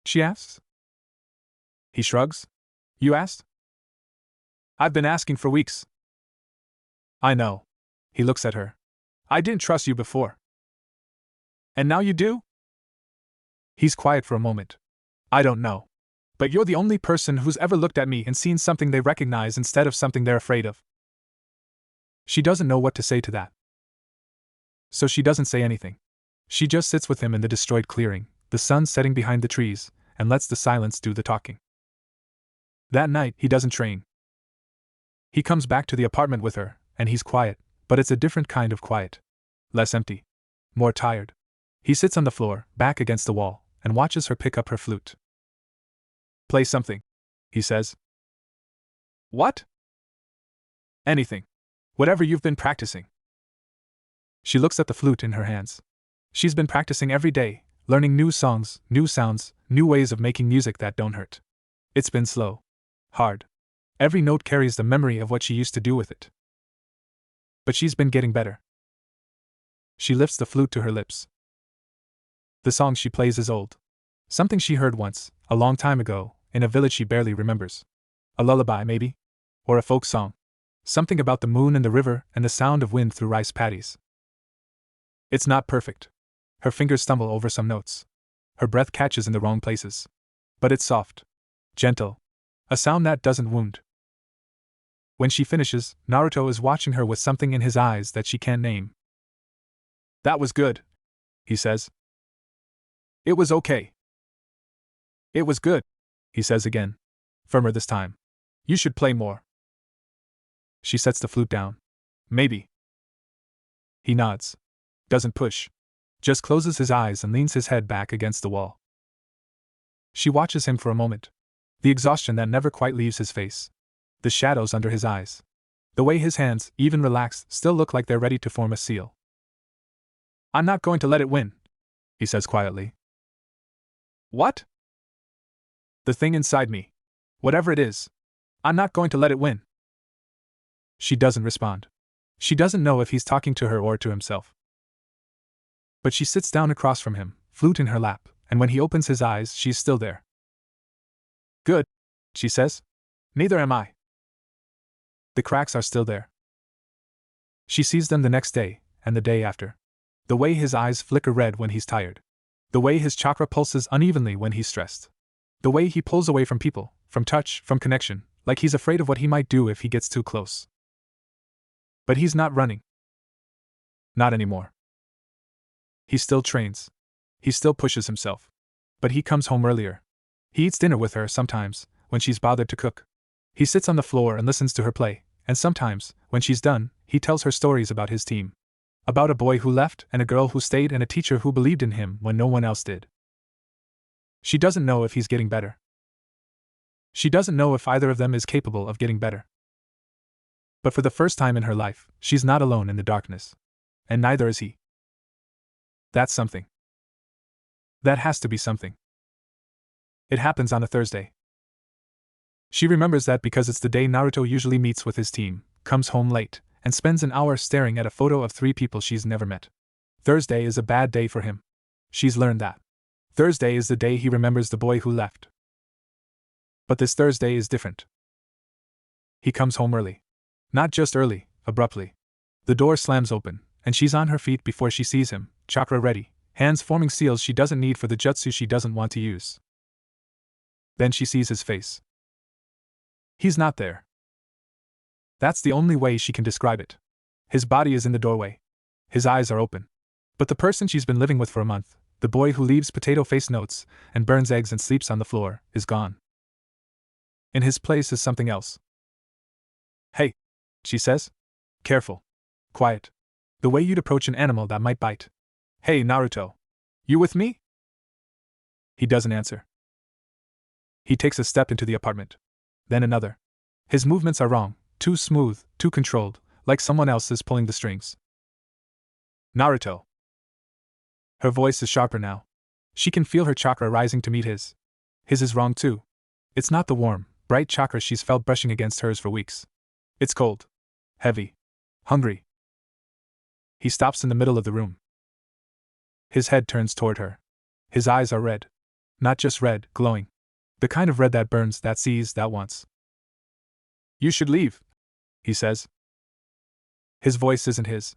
She asks. He shrugs. You asked? I've been asking for weeks. I know. He looks at her. I didn't trust you before. And now you do? He's quiet for a moment. I don't know. But you're the only person who's ever looked at me and seen something they recognize instead of something they're afraid of. She doesn't know what to say to that. So she doesn't say anything. She just sits with him in the destroyed clearing, the sun setting behind the trees, and lets the silence do the talking. That night, he doesn't train. He comes back to the apartment with her, and he's quiet, but it's a different kind of quiet. Less empty. More tired. He sits on the floor, back against the wall, and watches her pick up her flute. Play something, he says. What? Anything. Whatever you've been practicing. She looks at the flute in her hands. She's been practicing every day, learning new songs, new sounds, new ways of making music that don't hurt. It's been slow. Hard. Every note carries the memory of what she used to do with it. But she's been getting better. She lifts the flute to her lips. The song she plays is old. Something she heard once, a long time ago, in a village she barely remembers. A lullaby, maybe? Or a folk song. Something about the moon and the river and the sound of wind through rice paddies. It's not perfect. Her fingers stumble over some notes. Her breath catches in the wrong places. But it's soft. Gentle. A sound that doesn't wound. When she finishes, Naruto is watching her with something in his eyes that she can't name. That was good, he says. It was okay. It was good, he says again. Firmer this time. You should play more. She sets the flute down. Maybe. He nods. Doesn't push. Just closes his eyes and leans his head back against the wall. She watches him for a moment. The exhaustion that never quite leaves his face. The shadows under his eyes. The way his hands, even relaxed, still look like they're ready to form a seal. I'm not going to let it win, he says quietly. What? The thing inside me. Whatever it is. I'm not going to let it win. She doesn't respond. She doesn't know if he's talking to her or to himself. But she sits down across from him, flute in her lap, and when he opens his eyes, she's still there. Good, she says. Neither am I. The cracks are still there. She sees them the next day, and the day after. The way his eyes flicker red when he's tired. The way his chakra pulses unevenly when he's stressed. The way he pulls away from people, from touch, from connection, like he's afraid of what he might do if he gets too close. But he's not running. Not anymore. He still trains. He still pushes himself. But he comes home earlier. He eats dinner with her sometimes, when she's bothered to cook. He sits on the floor and listens to her play, and sometimes, when she's done, he tells her stories about his team. About a boy who left and a girl who stayed and a teacher who believed in him when no one else did. She doesn't know if he's getting better. She doesn't know if either of them is capable of getting better. But for the first time in her life, she's not alone in the darkness. And neither is he. That's something. That has to be something. It happens on a Thursday. She remembers that because it's the day Naruto usually meets with his team, comes home late, and spends an hour staring at a photo of 3 people she's never met. Thursday is a bad day for him. She's learned that. Thursday is the day he remembers the boy who left. But this Thursday is different. He comes home early. Not just early, abruptly. The door slams open, and she's on her feet before she sees him, chakra ready, hands forming seals she doesn't need for the jutsu she doesn't want to use. Then she sees his face. He's not there. That's the only way she can describe it. His body is in the doorway. His eyes are open. But the person she's been living with for a month, the boy who leaves potato-face notes and burns eggs and sleeps on the floor, is gone. In his place is something else. Hey, she says. Careful. Quiet. The way you'd approach an animal that might bite. Hey, Naruto. You with me? He doesn't answer. He takes a step into the apartment. Then another. His movements are wrong, too smooth, too controlled, like someone else is pulling the strings. Naruto. Her voice is sharper now. She can feel her chakra rising to meet his. His is wrong too. It's not the warm, bright chakra she's felt brushing against hers for weeks. It's cold. Heavy. Hungry. He stops in the middle of the room. His head turns toward her. His eyes are red. Not just red, glowing. The kind of red that burns, that sees, that wants. You should leave, he says. His voice isn't his.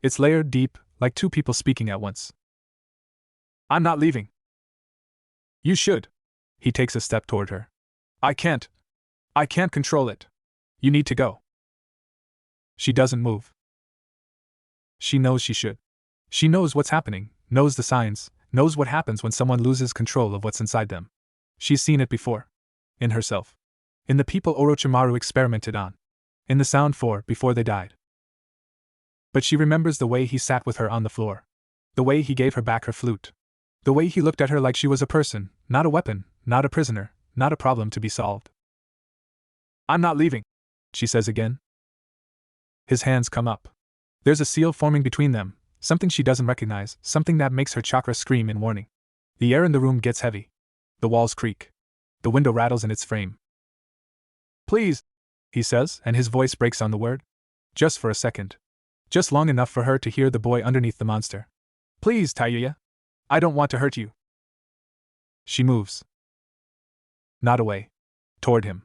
It's layered deep, like 2 people speaking at once. I'm not leaving. You should. He takes a step toward her. I can't control it. You need to go. She doesn't move. She knows she should. She knows what's happening, knows the signs, knows what happens when someone loses control of what's inside them. She's seen it before. In herself. In the people Orochimaru experimented on. In the Sound 4 before they died. But she remembers the way he sat with her on the floor. The way he gave her back her flute. The way he looked at her like she was a person, not a weapon, not a prisoner, not a problem to be solved. I'm not leaving, she says again. His hands come up. There's a seal forming between them, something she doesn't recognize, something that makes her chakra scream in warning. The air in the room gets heavy. The walls creak. The window rattles in its frame. Please, he says, and his voice breaks on the word. Just for a second. Just long enough for her to hear the boy underneath the monster. Please, Tayuya. I don't want to hurt you. She moves. Not away. Toward him.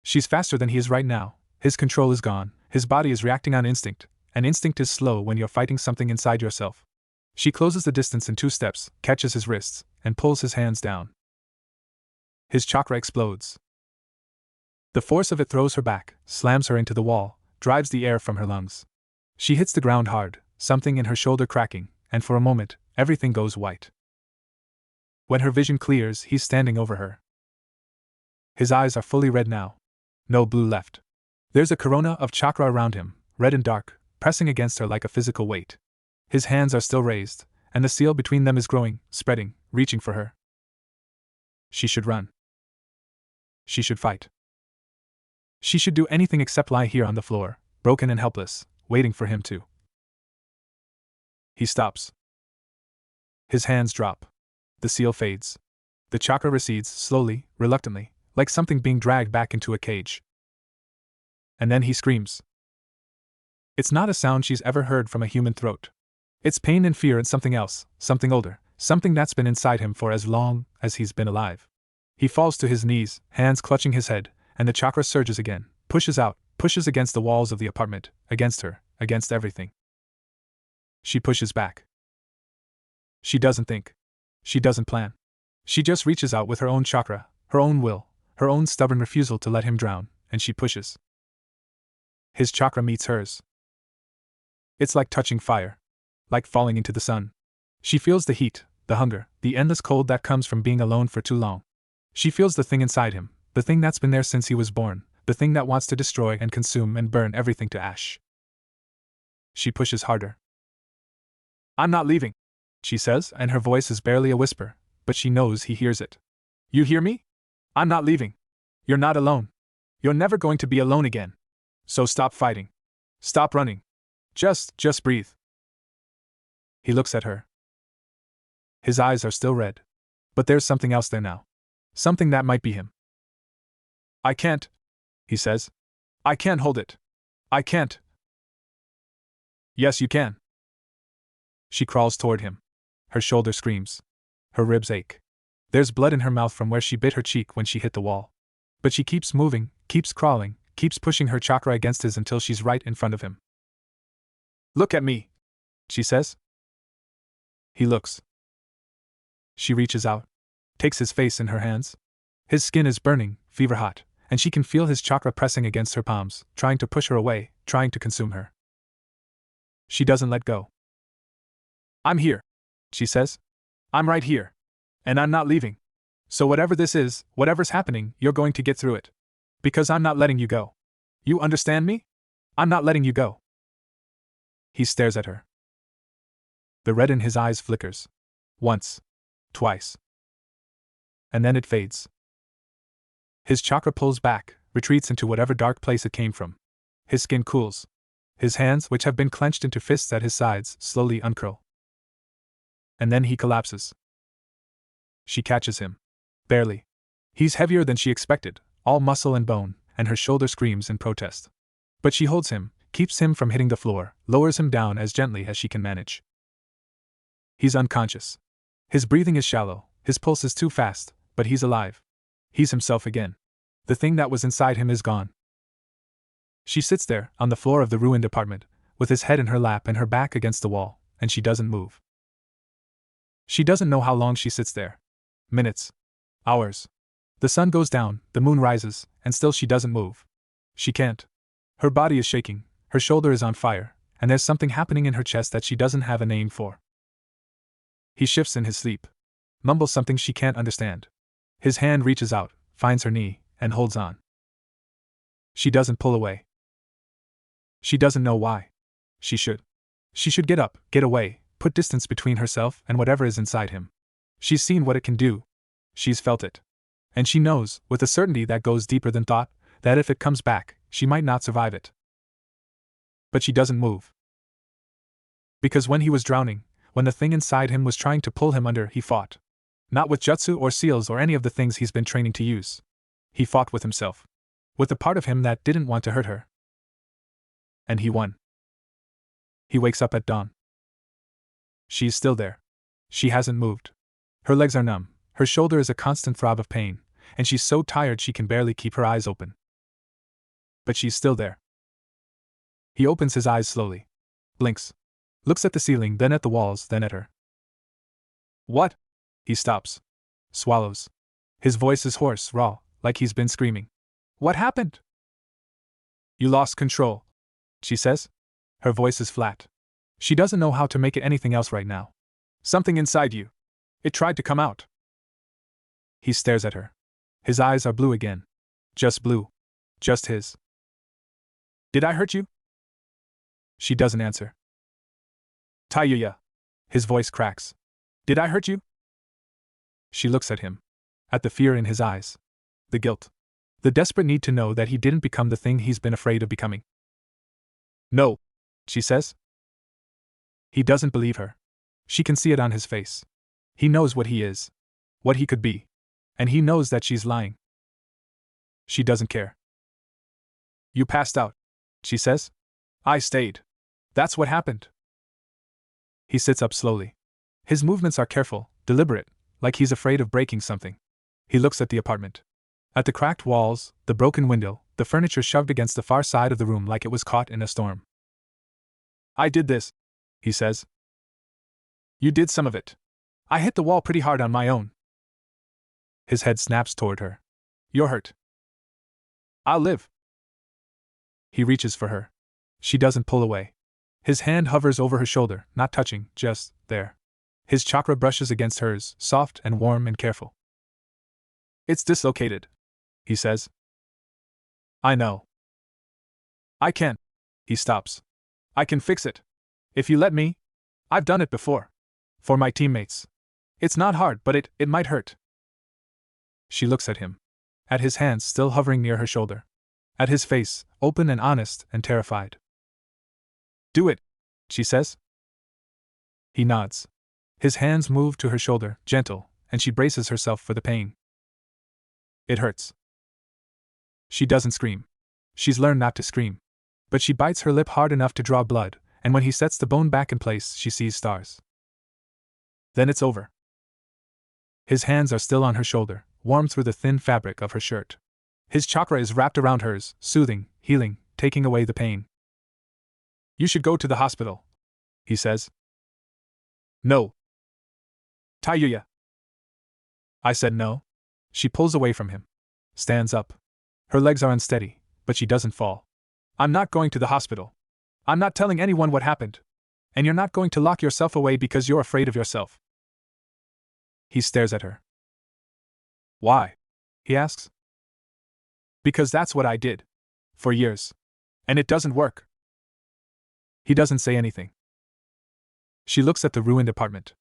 She's faster than he is right now. His control is gone. His body is reacting on instinct, and instinct is slow when you're fighting something inside yourself. She closes the distance in 2 steps, catches his wrists, and pulls his hands down. His chakra explodes. The force of it throws her back, slams her into the wall, drives the air from her lungs. She hits the ground hard, something in her shoulder cracking, and for a moment, everything goes white. When her vision clears, he's standing over her. His eyes are fully red now. No blue left. There's a corona of chakra around him, red and dark, pressing against her like a physical weight. His hands are still raised, and the seal between them is growing, spreading, reaching for her. She should run. She should fight. She should do anything except lie here on the floor, broken and helpless, waiting for him to. He stops. His hands drop. The seal fades. The chakra recedes, slowly, reluctantly, like something being dragged back into a cage. And then he screams. It's not a sound she's ever heard from a human throat. It's pain and fear and something else, something older, something that's been inside him for as long as he's been alive. He falls to his knees, hands clutching his head, and the chakra surges again, pushes out, pushes against the walls of the apartment, against her, against everything. She pushes back. She doesn't think. She doesn't plan. She just reaches out with her own chakra, her own will, her own stubborn refusal to let him drown, and she pushes. His chakra meets hers. It's like touching fire. Like falling into the sun. She feels the heat, the hunger, the endless cold that comes from being alone for too long. She feels the thing inside him, the thing that's been there since he was born, the thing that wants to destroy and consume and burn everything to ash. She pushes harder. I'm not leaving, she says, and her voice is barely a whisper, but she knows he hears it. You hear me? I'm not leaving. You're not alone. You're never going to be alone again. So stop fighting. Stop running. Just breathe. He looks at her. His eyes are still red. But there's something else there now. Something that might be him. I can't, he says. I can't hold it. I can't. Yes, you can. She crawls toward him. Her shoulder screams. Her ribs ache. There's blood in her mouth from where she bit her cheek when she hit the wall. But she keeps moving, keeps crawling, keeps pushing her chakra against his until she's right in front of him. Look at me, she says. He looks. She reaches out, takes his face in her hands. His skin is burning, fever hot, and she can feel his chakra pressing against her palms, trying to push her away, trying to consume her. She doesn't let go. I'm here, she says. I'm right here. And I'm not leaving. So whatever this is, whatever's happening, you're going to get through it. Because I'm not letting you go. You understand me? I'm not letting you go. He stares at her. The red in his eyes flickers. Once. Twice. And then it fades. His chakra pulls back, retreats into whatever dark place it came from. His skin cools. His hands, which have been clenched into fists at his sides, slowly uncurl. And then he collapses. She catches him. Barely. He's heavier than she expected, all muscle and bone, and her shoulder screams in protest. But she holds him, keeps him from hitting the floor, lowers him down as gently as she can manage. He's unconscious. His breathing is shallow, his pulse is too fast, but he's alive. He's himself again. The thing that was inside him is gone. She sits there, on the floor of the ruined apartment, with his head in her lap and her back against the wall, and she doesn't move. She doesn't know how long she sits there. Minutes. Hours. The sun goes down, the moon rises, and still she doesn't move. She can't. Her body is shaking, her shoulder is on fire, and there's something happening in her chest that she doesn't have a name for. He shifts in his sleep. Mumbles something she can't understand. His hand reaches out, finds her knee, and holds on. She doesn't pull away. She doesn't know why. She should. She should get up, get away, put distance between herself and whatever is inside him. She's seen what it can do. She's felt it. And she knows, with a certainty that goes deeper than thought, that if it comes back, she might not survive it. But she doesn't move. Because when he was drowning, when the thing inside him was trying to pull him under, he fought. Not with jutsu or seals or any of the things he's been training to use. He fought with himself. With the part of him that didn't want to hurt her. And he won. He wakes up at dawn. She's still there. She hasn't moved. Her legs are numb, her shoulder is a constant throb of pain, and she's so tired she can barely keep her eyes open. But she's still there. He opens his eyes slowly. Blinks. Looks at the ceiling, then at the walls, then at her. What? He stops. Swallows. His voice is hoarse, raw, like he's been screaming. What happened? You lost control, she says. Her voice is flat. She doesn't know how to make it anything else right now. Something inside you. It tried to come out. He stares at her. His eyes are blue again. Just blue. Just his. Did I hurt you? She doesn't answer. Tayuya. His voice cracks. Did I hurt you? She looks at him. At the fear in his eyes. The guilt. The desperate need to know that he didn't become the thing he's been afraid of becoming. No, she says. He doesn't believe her. She can see it on his face. He knows what he is. What he could be. And he knows that she's lying. She doesn't care. You passed out, she says. I stayed. That's what happened. He sits up slowly. His movements are careful, deliberate, like he's afraid of breaking something. He looks at the apartment. At the cracked walls, the broken window, the furniture shoved against the far side of the room like it was caught in a storm. I did this, he says. You did some of it. I hit the wall pretty hard on my own. His head snaps toward her. You're hurt. I'll live. He reaches for her. She doesn't pull away. His hand hovers over her shoulder, not touching, just there. His chakra brushes against hers, soft and warm and careful. It's dislocated, he says. I know. I can. He stops. I can fix it. If you let me. I've done it before. For my teammates. It's not hard, but it might hurt. She looks at him. At his hands still hovering near her shoulder. At his face, open and honest and terrified. Do it, she says. He nods. His hands move to her shoulder, gentle, and she braces herself for the pain. It hurts. She doesn't scream. She's learned not to scream. But she bites her lip hard enough to draw blood, and when he sets the bone back in place, she sees stars. Then it's over. His hands are still on her shoulder, warm through the thin fabric of her shirt. His chakra is wrapped around hers, soothing, healing, taking away the pain. You should go to the hospital, he says. No. Tayuya. I said no. She pulls away from him. Stands up. Her legs are unsteady, but she doesn't fall. I'm not going to the hospital. I'm not telling anyone what happened. And you're not going to lock yourself away because you're afraid of yourself. He stares at her. Why? He asks. Because that's what I did. For years. And it doesn't work. He doesn't say anything. She looks at the ruined apartment.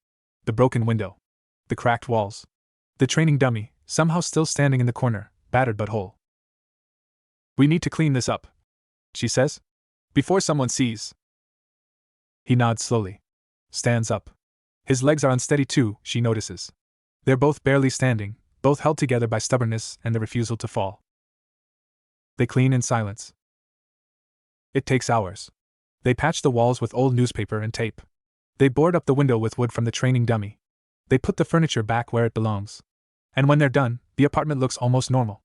The broken window. The cracked walls. The training dummy, somehow still standing in the corner, battered but whole. We need to clean this up, she says. Before someone sees. He nods slowly. Stands up. His legs are unsteady too, she notices. They're both barely standing, both held together by stubbornness and the refusal to fall. They clean in silence. It takes hours. They patch the walls with old newspaper and tape. They board up the window with wood from the training dummy. They put the furniture back where it belongs. And when they're done, the apartment looks almost normal.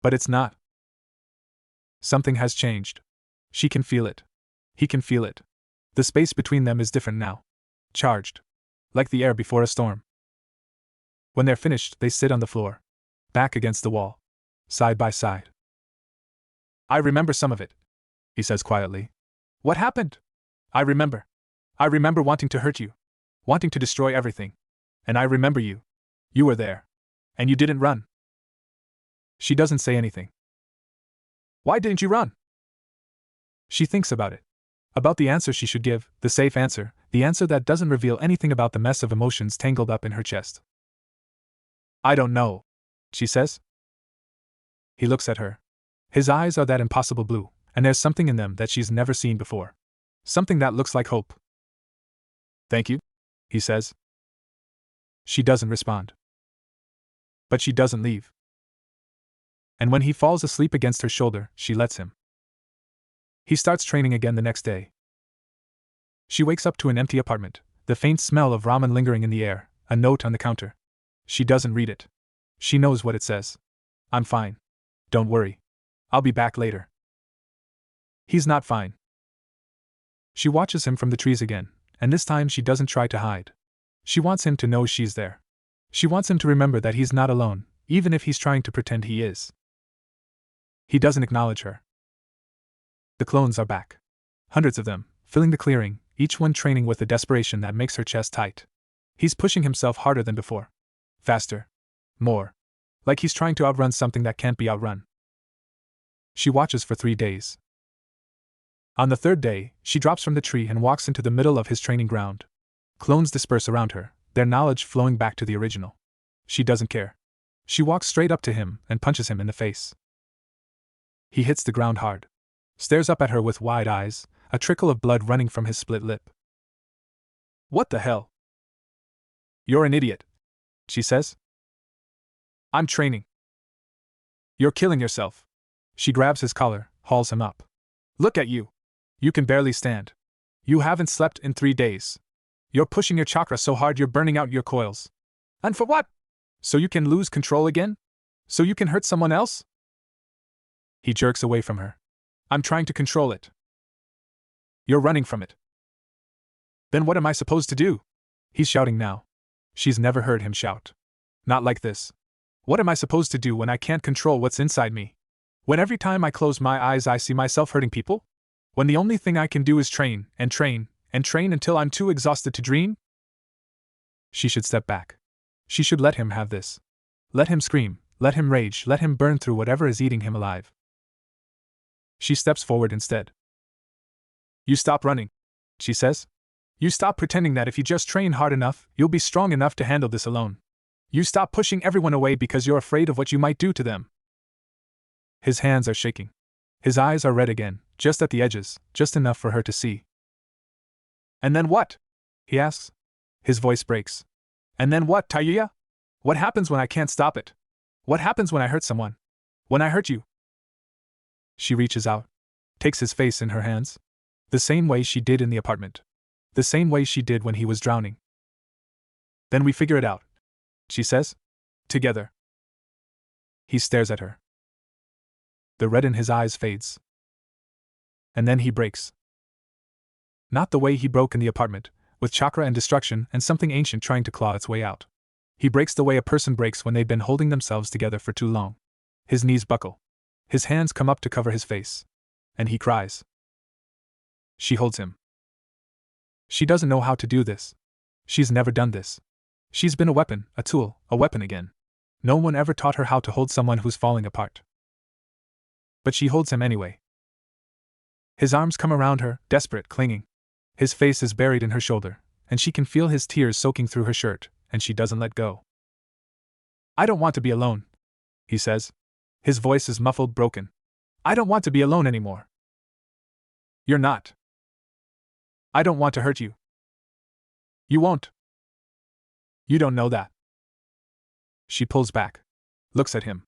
But it's not. Something has changed. She can feel it. He can feel it. The space between them is different now. Charged. Like the air before a storm. When they're finished, they sit on the floor. Back against the wall. Side by side. I remember some of it, he says quietly. What happened? I remember. I remember wanting to hurt you. Wanting to destroy everything. And I remember you. You were there. And you didn't run. She doesn't say anything. Why didn't you run? She thinks about it. About the answer she should give, the safe answer, the answer that doesn't reveal anything about the mess of emotions tangled up in her chest. I don't know, she says. He looks at her. His eyes are that impossible blue, and there's something in them that she's never seen before. Something that looks like hope. Thank you, he says. She doesn't respond. But she doesn't leave. And when he falls asleep against her shoulder, she lets him. He starts training again the next day. She wakes up to an empty apartment, the faint smell of ramen lingering in the air, a note on the counter. She doesn't read it. She knows what it says. I'm fine. Don't worry. I'll be back later. He's not fine. She watches him from the trees again, and this time she doesn't try to hide. She wants him to know she's there. She wants him to remember that he's not alone, even if he's trying to pretend he is. He doesn't acknowledge her. The clones are back. Hundreds of them, filling the clearing, each one training with a desperation that makes her chest tight. He's pushing himself harder than before. Faster. More. Like he's trying to outrun something that can't be outrun. She watches for 3 days. On the third day, she drops from the tree and walks into the middle of his training ground. Clones disperse around her, their knowledge flowing back to the original. She doesn't care. She walks straight up to him and punches him in the face. He hits the ground hard. Stares up at her with wide eyes, a trickle of blood running from his split lip. What the hell? You're an idiot, she says. I'm training. You're killing yourself. She grabs his collar, hauls him up. Look at you. You can barely stand. You haven't slept in 3 days. You're pushing your chakra so hard you're burning out your coils. And for what? So you can lose control again? So you can hurt someone else? He jerks away from her. I'm trying to control it. You're running from it. Then what am I supposed to do? He's shouting now. She's never heard him shout. Not like this. What am I supposed to do when I can't control what's inside me? When every time I close my eyes I see myself hurting people? When the only thing I can do is train, and train, and train until I'm too exhausted to dream? She should step back. She should let him have this. Let him scream, let him rage, let him burn through whatever is eating him alive. She steps forward instead. You stop running, she says. You stop pretending that if you just train hard enough, you'll be strong enough to handle this alone. You stop pushing everyone away because you're afraid of what you might do to them. His hands are shaking. His eyes are red again, just at the edges, just enough for her to see. And then what? He asks. His voice breaks. And then what, Tayuya? What happens when I can't stop it? What happens when I hurt someone? When I hurt you? She reaches out, takes his face in her hands. The same way she did in the apartment. The same way she did when he was drowning. Then we figure it out, she says. Together. He stares at her. The red in his eyes fades. And then he breaks. Not the way he broke in the apartment, with chakra and destruction and something ancient trying to claw its way out. He breaks the way a person breaks when they've been holding themselves together for too long. His knees buckle. His hands come up to cover his face. And he cries. She holds him. She doesn't know how to do this. She's never done this. She's been a weapon, a tool, a weapon again. No one ever taught her how to hold someone who's falling apart. But she holds him anyway. His arms come around her, desperate, clinging. His face is buried in her shoulder, and she can feel his tears soaking through her shirt, and she doesn't let go. I don't want to be alone, he says. His voice is muffled, broken. I don't want to be alone anymore. You're not. I don't want to hurt you. You won't. You don't know that. She pulls back, looks at him.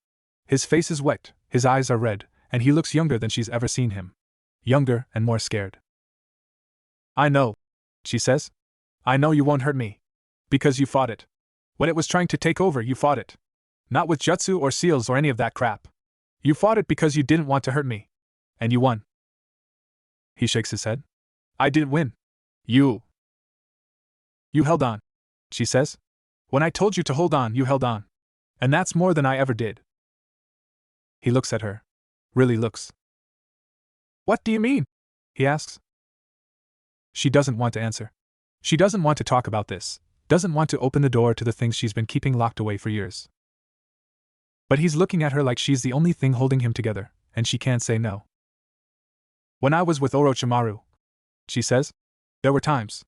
His face is wet, his eyes are red, and he looks younger than she's ever seen him. Younger and more scared. I know, she says. I know you won't hurt me. Because you fought it. When it was trying to take over, you fought it. Not with jutsu or seals or any of that crap. You fought it because you didn't want to hurt me. And you won. He shakes his head. I didn't win. You held on, she says. When I told you to hold on, you held on. And that's more than I ever did. He looks at her. Really looks. What do you mean? He asks. She doesn't want to answer. She doesn't want to talk about this, doesn't want to open the door to the things she's been keeping locked away for years. But he's looking at her like she's the only thing holding him together, and she can't say no. When I was with Orochimaru, she says, there were times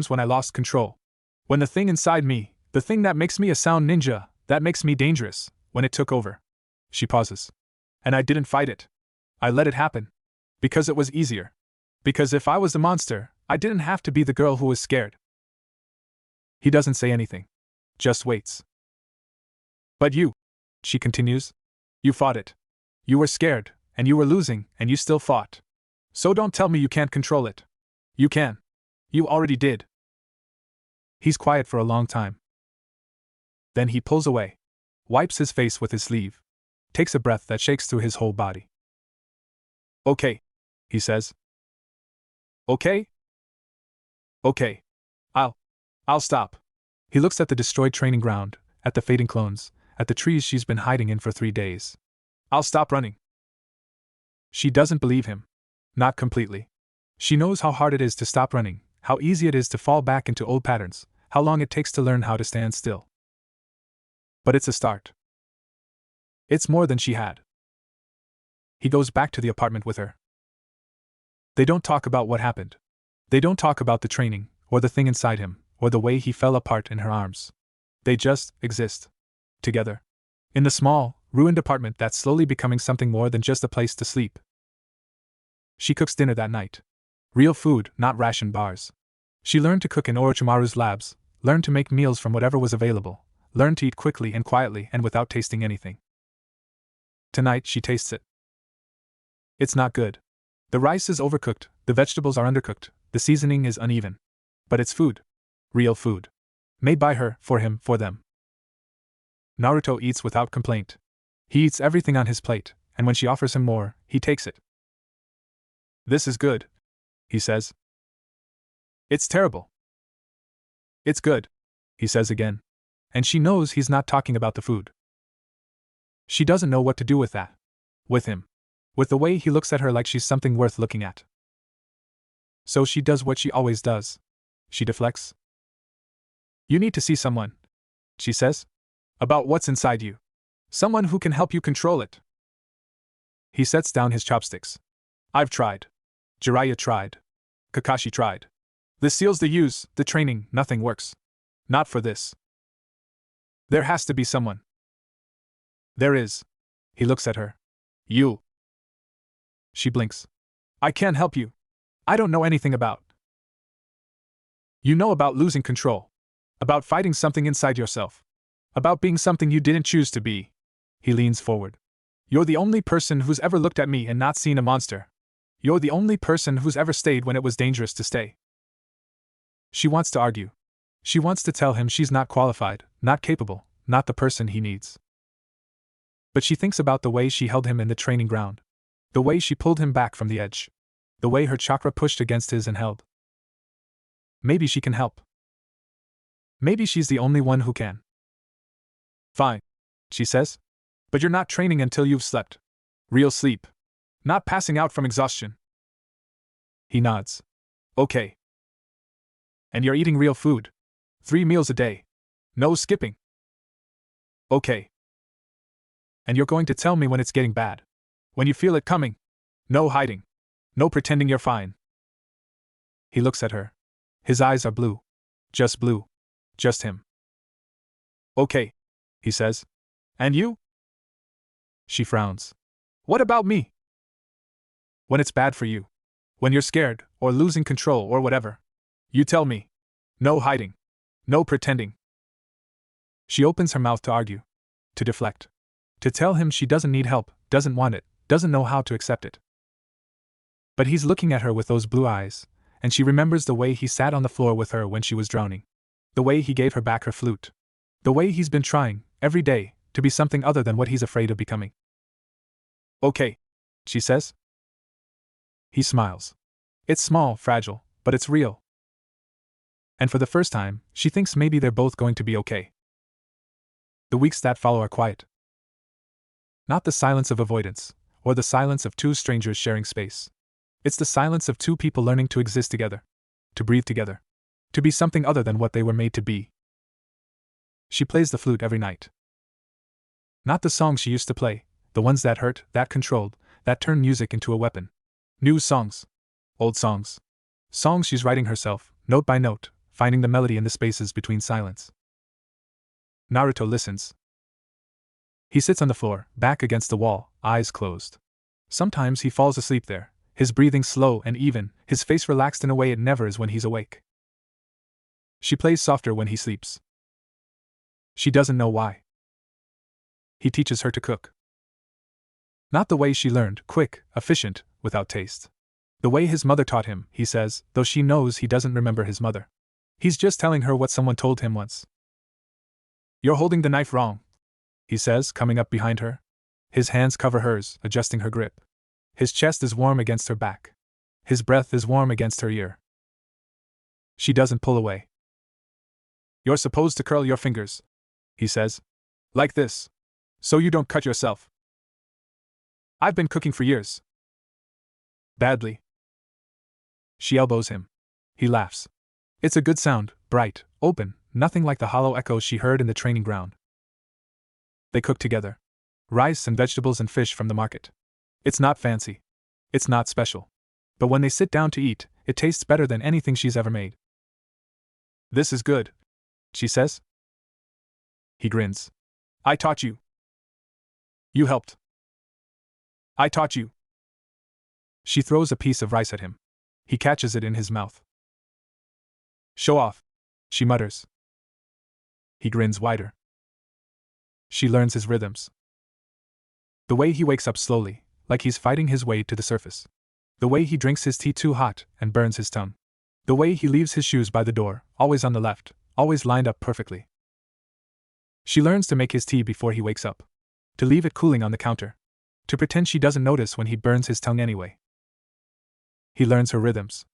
when I lost control. When the thing inside me, the thing that makes me a sound ninja, that makes me dangerous, when it took over. She pauses. And I didn't fight it. I let it happen. Because it was easier. Because if I was the monster, I didn't have to be the girl who was scared. He doesn't say anything. Just waits. But you, she continues. You fought it. You were scared, and you were losing, and you still fought. So don't tell me you can't control it. You can. You already did. He's quiet for a long time. Then he pulls away, wipes his face with his sleeve, takes a breath that shakes through his whole body. Okay, he says. Okay? Okay. I'll stop. He looks at the destroyed training ground, at the fading clones, at the trees she's been hiding in for 3 days. I'll stop running. She doesn't believe him. Not completely. She knows how hard it is to stop running, how easy it is to fall back into old patterns, how long it takes to learn how to stand still. But it's a start. It's more than she had. He goes back to the apartment with her. They don't talk about what happened. They don't talk about the training, or the thing inside him, or the way he fell apart in her arms. They just exist. Together. In the small, ruined apartment that's slowly becoming something more than just a place to sleep. She cooks dinner that night. Real food, not ration bars. She learned to cook in Orochimaru's labs, learned to make meals from whatever was available, learned to eat quickly and quietly and without tasting anything. Tonight she tastes it. It's not good. The rice is overcooked, the vegetables are undercooked, the seasoning is uneven. But it's food. Real food. Made by her, for him, for them. Naruto eats without complaint. He eats everything on his plate, and when she offers him more, he takes it. This is good, he says. It's terrible. It's good, he says again. And she knows he's not talking about the food. She doesn't know what to do with that. With him. With the way he looks at her like she's something worth looking at. So she does what she always does. She deflects. You need to see someone, she says. About what's inside you. Someone who can help you control it. He sets down his chopsticks. I've tried. Jiraiya tried. Kakashi tried. The seals, the use, the training, nothing works. Not for this. There has to be someone. There is. He looks at her. You. She blinks. I can't help you. I don't know anything about. You know about losing control. About fighting something inside yourself. About being something you didn't choose to be. He leans forward. You're the only person who's ever looked at me and not seen a monster. You're the only person who's ever stayed when it was dangerous to stay. She wants to argue. She wants to tell him she's not qualified, not capable, not the person he needs. But she thinks about the way she held him in the training ground. The way she pulled him back from the edge. The way her chakra pushed against his and held. Maybe she can help. Maybe she's the only one who can. Fine, she says. But you're not training until you've slept. Real sleep. Not passing out from exhaustion. He nods. Okay. And you're eating real food. 3 meals a day. No skipping. Okay. And you're going to tell me when it's getting bad. When you feel it coming. No hiding. No pretending you're fine. He looks at her. His eyes are blue. Just blue. Just him. Okay, he says. And you? She frowns. What about me? When it's bad for you. When you're scared, or losing control, or whatever. You tell me. No hiding. No pretending. She opens her mouth to argue. To deflect. To tell him she doesn't need help, doesn't want it, doesn't know how to accept it. But he's looking at her with those blue eyes, and she remembers the way he sat on the floor with her when she was drowning. The way he gave her back her flute. The way he's been trying, every day, to be something other than what he's afraid of becoming. Okay, she says. He smiles. It's small, fragile, but it's real. And for the first time, she thinks maybe they're both going to be okay. The weeks that follow are quiet. Not the silence of avoidance, or the silence of two strangers sharing space. It's the silence of two people learning to exist together. To breathe together. To be something other than what they were made to be. She plays the flute every night. Not the songs she used to play, the ones that hurt, that controlled, that turned music into a weapon. New songs. Old songs. Songs she's writing herself, note by note, finding the melody in the spaces between silence. Naruto listens. He sits on the floor, back against the wall, eyes closed. Sometimes he falls asleep there, his breathing slow and even, his face relaxed in a way it never is when he's awake. She plays softer when he sleeps. She doesn't know why. He teaches her to cook. Not the way she learned, quick, efficient, without taste. The way his mother taught him, he says, though she knows he doesn't remember his mother. He's just telling her what someone told him once. You're holding the knife wrong, he says, coming up behind her. His hands cover hers, adjusting her grip. His chest is warm against her back. His breath is warm against her ear. She doesn't pull away. You're supposed to curl your fingers, he says. Like this. So you don't cut yourself. I've been cooking for years. Badly. She elbows him. He laughs. It's a good sound, bright, open, nothing like the hollow echoes she heard in the training ground. They cook together. Rice and vegetables and fish from the market. It's not fancy. It's not special. But when they sit down to eat, it tastes better than anything she's ever made. This is good, she says. He grins. I taught you. You helped. I taught you. She throws a piece of rice at him. He catches it in his mouth. Show off, she mutters. He grins wider. She learns his rhythms. The way he wakes up slowly, like he's fighting his way to the surface. The way he drinks his tea too hot and burns his tongue. The way he leaves his shoes by the door, always on the left, always lined up perfectly. She learns to make his tea before he wakes up. To leave it cooling on the counter. To pretend she doesn't notice when he burns his tongue anyway. He learns her rhythms.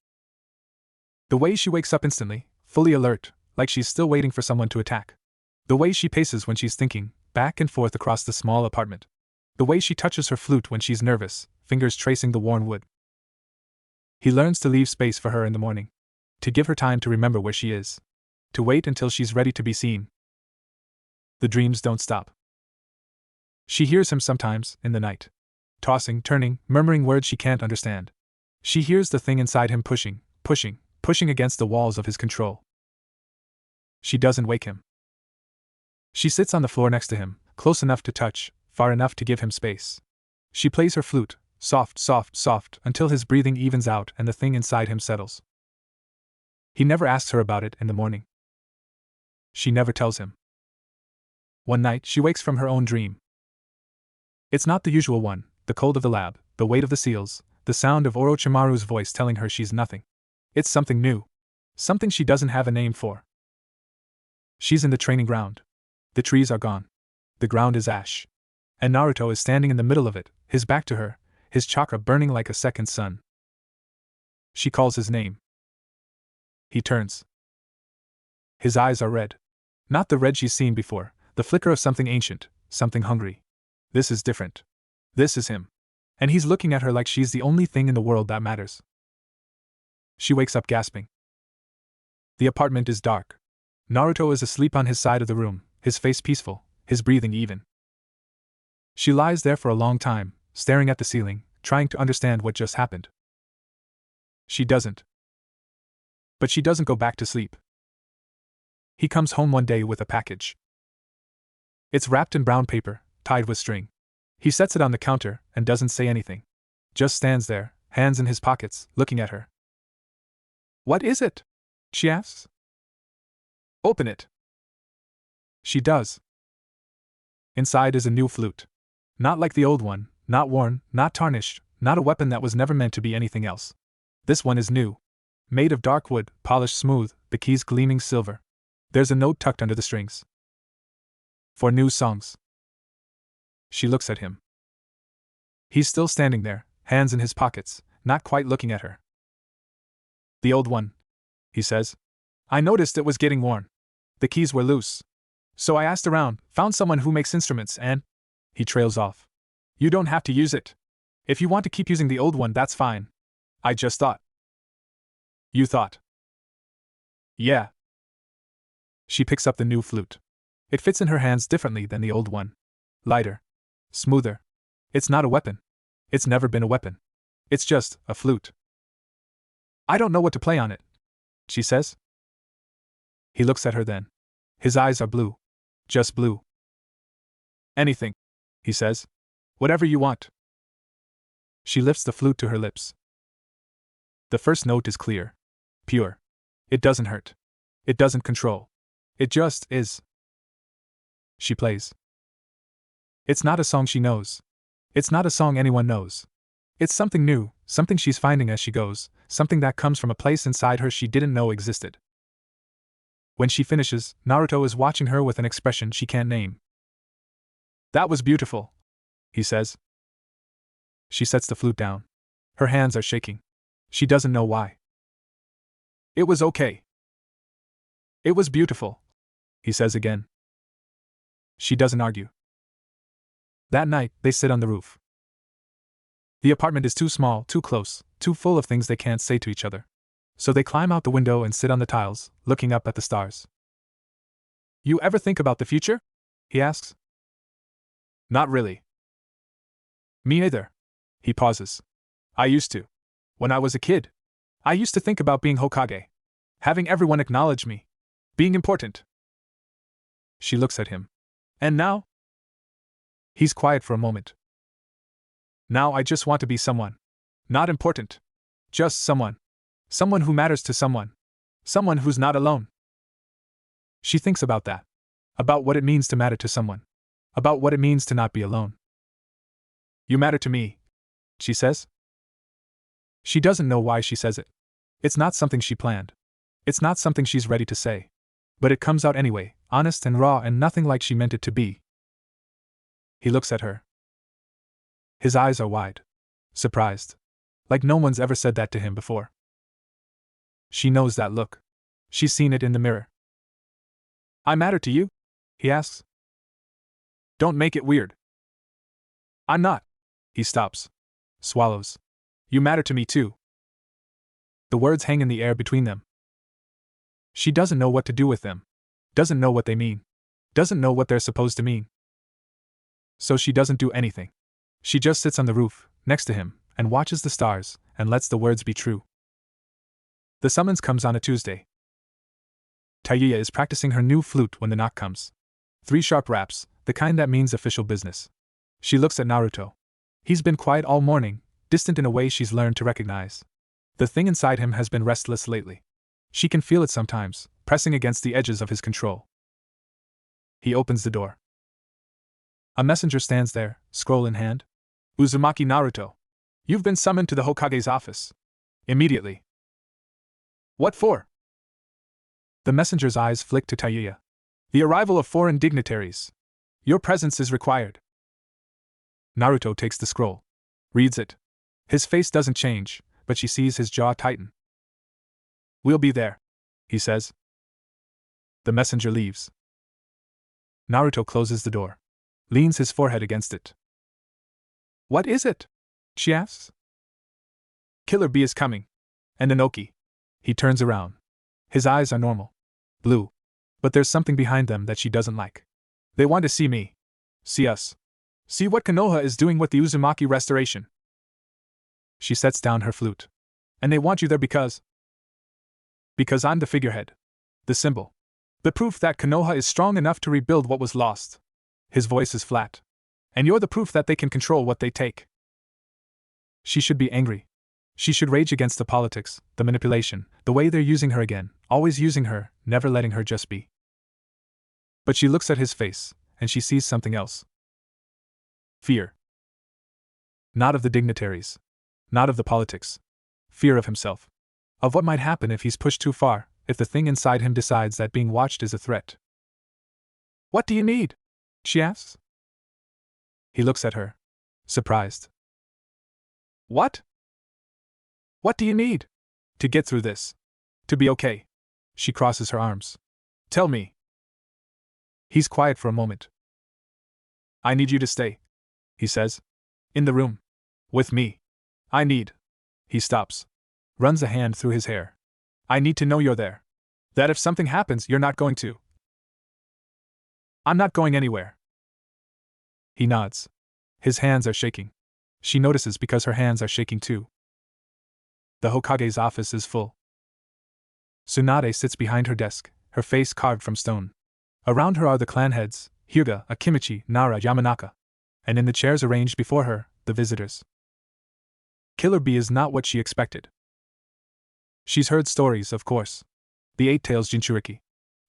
The way she wakes up instantly, fully alert, like she's still waiting for someone to attack. The way she paces when she's thinking, back and forth across the small apartment. The way she touches her flute when she's nervous, fingers tracing the worn wood. He learns to leave space for her in the morning. To give her time to remember where she is. To wait until she's ready to be seen. The dreams don't stop. She hears him sometimes, in the night. Tossing, turning, murmuring words she can't understand. She hears the thing inside him pushing, pushing against the walls of his control. She doesn't wake him. She sits on the floor next to him, close enough to touch, far enough to give him space. She plays her flute, soft, soft, soft, until his breathing evens out and the thing inside him settles. He never asks her about it in the morning. She never tells him. One night she wakes from her own dream. It's not the usual one, the cold of the lab, the weight of the seals, the sound of Orochimaru's voice telling her she's nothing. It's something new. Something she doesn't have a name for. She's in the training ground. The trees are gone. The ground is ash. And Naruto is standing in the middle of it, his back to her, his chakra burning like a second sun. She calls his name. He turns. His eyes are red. Not the red she's seen before, the flicker of something ancient, something hungry. This is different. This is him. And he's looking at her like she's the only thing in the world that matters. She wakes up gasping. The apartment is dark. Naruto is asleep on his side of the room, his face peaceful, his breathing even. She lies there for a long time, staring at the ceiling, trying to understand what just happened. She doesn't. But she doesn't go back to sleep. He comes home one day with a package. It's wrapped in brown paper, tied with string. He sets it on the counter and doesn't say anything. Just stands there, hands in his pockets, looking at her. "What is it?" she asks. "Open it." She does. Inside is a new flute. Not like the old one, not worn, not tarnished, not a weapon that was never meant to be anything else. This one is new. Made of dark wood, polished smooth, the keys gleaming silver. There's a note tucked under the strings. For new songs. She looks at him. He's still standing there, hands in his pockets, not quite looking at her. "The old one," he says. "I noticed it was getting worn. The keys were loose. So I asked around, found someone who makes instruments and..." He trails off. "You don't have to use it. If you want to keep using the old one, that's fine. I just thought." "You thought?" "Yeah." She picks up the new flute. It fits in her hands differently than the old one. Lighter. Smoother. It's not a weapon. It's never been a weapon. It's just a flute. "I don't know what to play on it," she says. He looks at her then. His eyes are blue. Just blue. "Anything," he says. "Whatever you want." She lifts the flute to her lips. The first note is clear. Pure. It doesn't hurt. It doesn't control. It just is. She plays. It's not a song she knows. It's not a song anyone knows. It's something new, something she's finding as she goes, something that comes from a place inside her she didn't know existed. When she finishes, Naruto is watching her with an expression she can't name. "That was beautiful," he says. She sets the flute down. Her hands are shaking. She doesn't know why. "It was okay. It was beautiful," he says again. She doesn't argue. That night, they sit on the roof. The apartment is too small, too close, too full of things they can't say to each other. So they climb out the window and sit on the tiles, looking up at the stars. "You ever think about the future?" he asks. "Not really." "Me either." He pauses. "I used to. When I was a kid. I used to think about being Hokage. Having everyone acknowledge me. Being important." She looks at him. "And now?" He's quiet for a moment. "Now I just want to be someone. Not important. Just someone. Someone who matters to someone. Someone who's not alone." She thinks about that. About what it means to matter to someone. About what it means to not be alone. "You matter to me," she says. She doesn't know why she says it. It's not something she planned. It's not something she's ready to say. But it comes out anyway, honest and raw and nothing like she meant it to be. He looks at her. His eyes are wide. Surprised. Like no one's ever said that to him before. She knows that look. She's seen it in the mirror. "I matter to you?" he asks. Don't make it weird. I'm not. He stops. Swallows. You matter to me too. The words hang in the air between them. She doesn't know what to do with them. Doesn't know what they mean. Doesn't know what they're supposed to mean. So she doesn't do anything. She just sits on the roof, next to him, and watches the stars, and lets the words be true. The summons comes on a Tuesday. Tayuya is practicing her new flute when the knock comes. 3 sharp raps, the kind that means official business. She looks at Naruto. He's been quiet all morning, distant in a way she's learned to recognize. The thing inside him has been restless lately. She can feel it sometimes, pressing against the edges of his control. He opens the door. A messenger stands there, scroll in hand. Uzumaki Naruto. You've been summoned to the Hokage's office. Immediately. What for? The messenger's eyes flick to Tayuya. The arrival of foreign dignitaries. Your presence is required. Naruto takes the scroll. Reads it. His face doesn't change, but she sees his jaw tighten. We'll be there, he says. The messenger leaves. Naruto closes the door. Leans his forehead against it. What is it? She asks. Killer Bee is coming. And Inoki. He turns around. His eyes are normal. Blue. But there's something behind them that she doesn't like. They want to see me. See us. See what Konoha is doing with the Uzumaki restoration. She sets down her flute. And they want you there because I'm the figurehead. The symbol. The proof that Konoha is strong enough to rebuild what was lost. His voice is flat. And you're the proof that they can control what they take. She should be angry. She should rage against the politics, the manipulation, the way they're using her again, always using her, never letting her just be. But she looks at his face, and she sees something else. Fear. Not of the dignitaries. Not of the politics. Fear of himself. Of what might happen if he's pushed too far, if the thing inside him decides that being watched is a threat. What do you need? She asks. He looks at her. Surprised. What? What do you need? To get through this. To be okay. She crosses her arms. Tell me. He's quiet for a moment. I need you to stay, he says. In the room. With me. I need. He stops. Runs a hand through his hair. I need to know you're there. That if something happens, you're not going to. I'm not going anywhere. He nods. His hands are shaking. She notices because her hands are shaking too. The Hokage's office is full. Tsunade sits behind her desk, her face carved from stone. Around her are the clan heads, Hyuga, Akimichi, Nara, Yamanaka. And in the chairs arranged before her, the visitors. Killer Bee is not what she expected. She's heard stories, of course. The Eight-Tails Jinchuriki.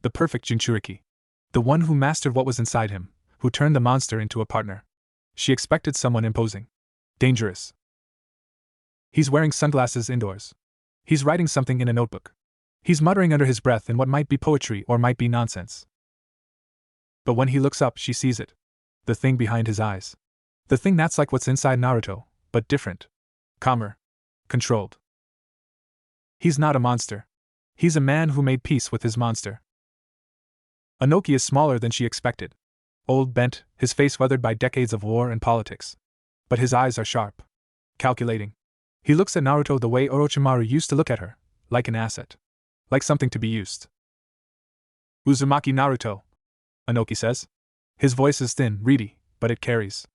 The perfect Jinchuriki. The one who mastered what was inside him, who turned the monster into a partner. She expected someone imposing. Dangerous. He's wearing sunglasses indoors. He's writing something in a notebook. He's muttering under his breath in what might be poetry or might be nonsense. But when he looks up, she sees it. The thing behind his eyes. The thing that's like what's inside Naruto, but different. Calmer. Controlled. He's not a monster. He's a man who made peace with his monster. Inoki is smaller than she expected. Old, bent, his face weathered by decades of war and politics. But his eyes are sharp. Calculating. He looks at Naruto the way Orochimaru used to look at her, like an asset. Like something to be used. Uzumaki Naruto, Inoki says. His voice is thin, reedy, but it carries.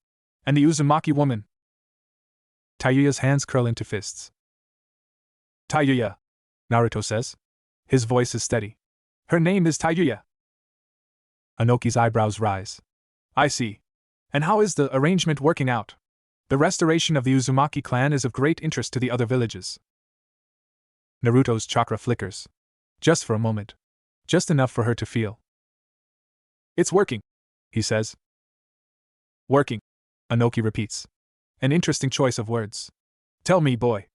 And the Uzumaki woman. Tayuya's hands curl into fists. Tayuya, Naruto says. His voice is steady. Her name is Tayuya. Inoki's eyebrows rise. I see. And how is the arrangement working out? The restoration of the Uzumaki clan is of great interest to the other villages. Naruto's chakra flickers. Just for a moment. Just enough for her to feel. It's working, he says. Working, Inoki repeats. An interesting choice of words. Tell me, boy.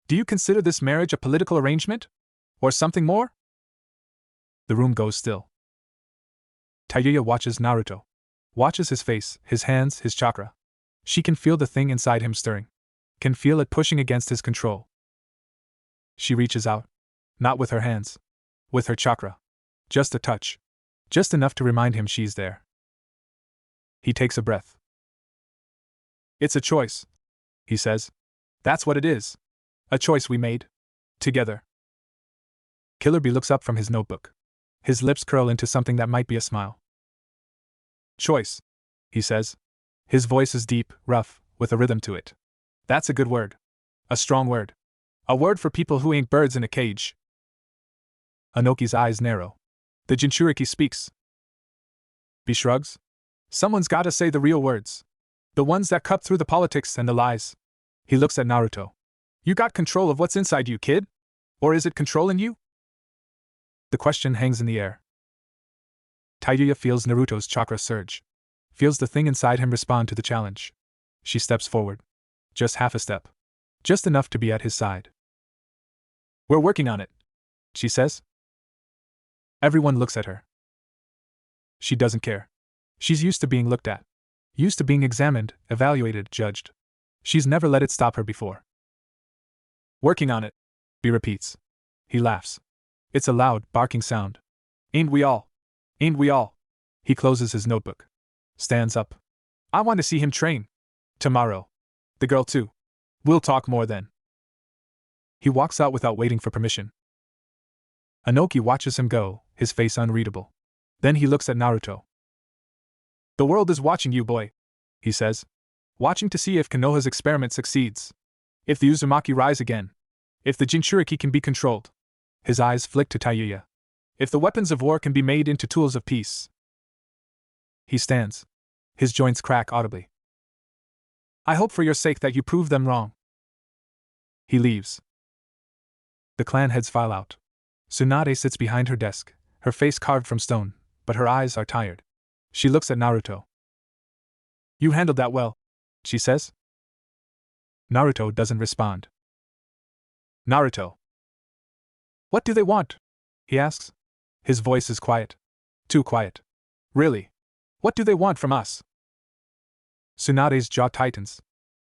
Do you consider this marriage a political arrangement? Or something more? The room goes still. Tayuya watches Naruto. Watches his face, his hands, his chakra. She can feel the thing inside him stirring. Can feel it pushing against his control. She reaches out. Not with her hands. With her chakra. Just a touch. Just enough to remind him she's there. He takes a breath. It's a choice, he says. That's what it is. A choice we made. Together. Killer Bee looks up from his notebook. His lips curl into something that might be a smile. Choice, he says. His voice is deep, rough, with a rhythm to it. That's a good word. A strong word. A word for people who ain't birds in a cage. Anoki's eyes narrow. The Jinchuriki speaks. Bee shrugs. Someone's gotta say the real words. The ones that cut through the politics and the lies. He looks at Naruto. You got control of what's inside you, kid? Or is it controlling you? The question hangs in the air. Tayuya feels Naruto's chakra surge. Feels the thing inside him respond to the challenge. She steps forward. Just half a step. Just enough to be at his side. We're working on it, she says. Everyone looks at her. She doesn't care. She's used to being looked at. Used to being examined, evaluated, judged. She's never let it stop her before. Working on it, Bee repeats. He laughs. It's a loud, barking sound. Ain't we all? Ain't we all? He closes his notebook. Stands up. I want to see him train. Tomorrow. The girl too. We'll talk more then. He walks out without waiting for permission. Anoki watches him go, his face unreadable. Then he looks at Naruto. The world is watching you, boy, he says. Watching to see if Konoha's experiment succeeds. If the Uzumaki rise again. If the Jinchuriki can be controlled. His eyes flick to Tayuya. If the weapons of war can be made into tools of peace. He stands. His joints crack audibly. I hope for your sake that you prove them wrong. He leaves. The clan heads file out. Tsunade sits behind her desk, her face carved from stone, but her eyes are tired. She looks at Naruto. You handled that well, she says. Naruto doesn't respond. Naruto. What do they want? He asks. His voice is quiet. Too quiet. Really? What do they want from us? Tsunade's jaw tightens.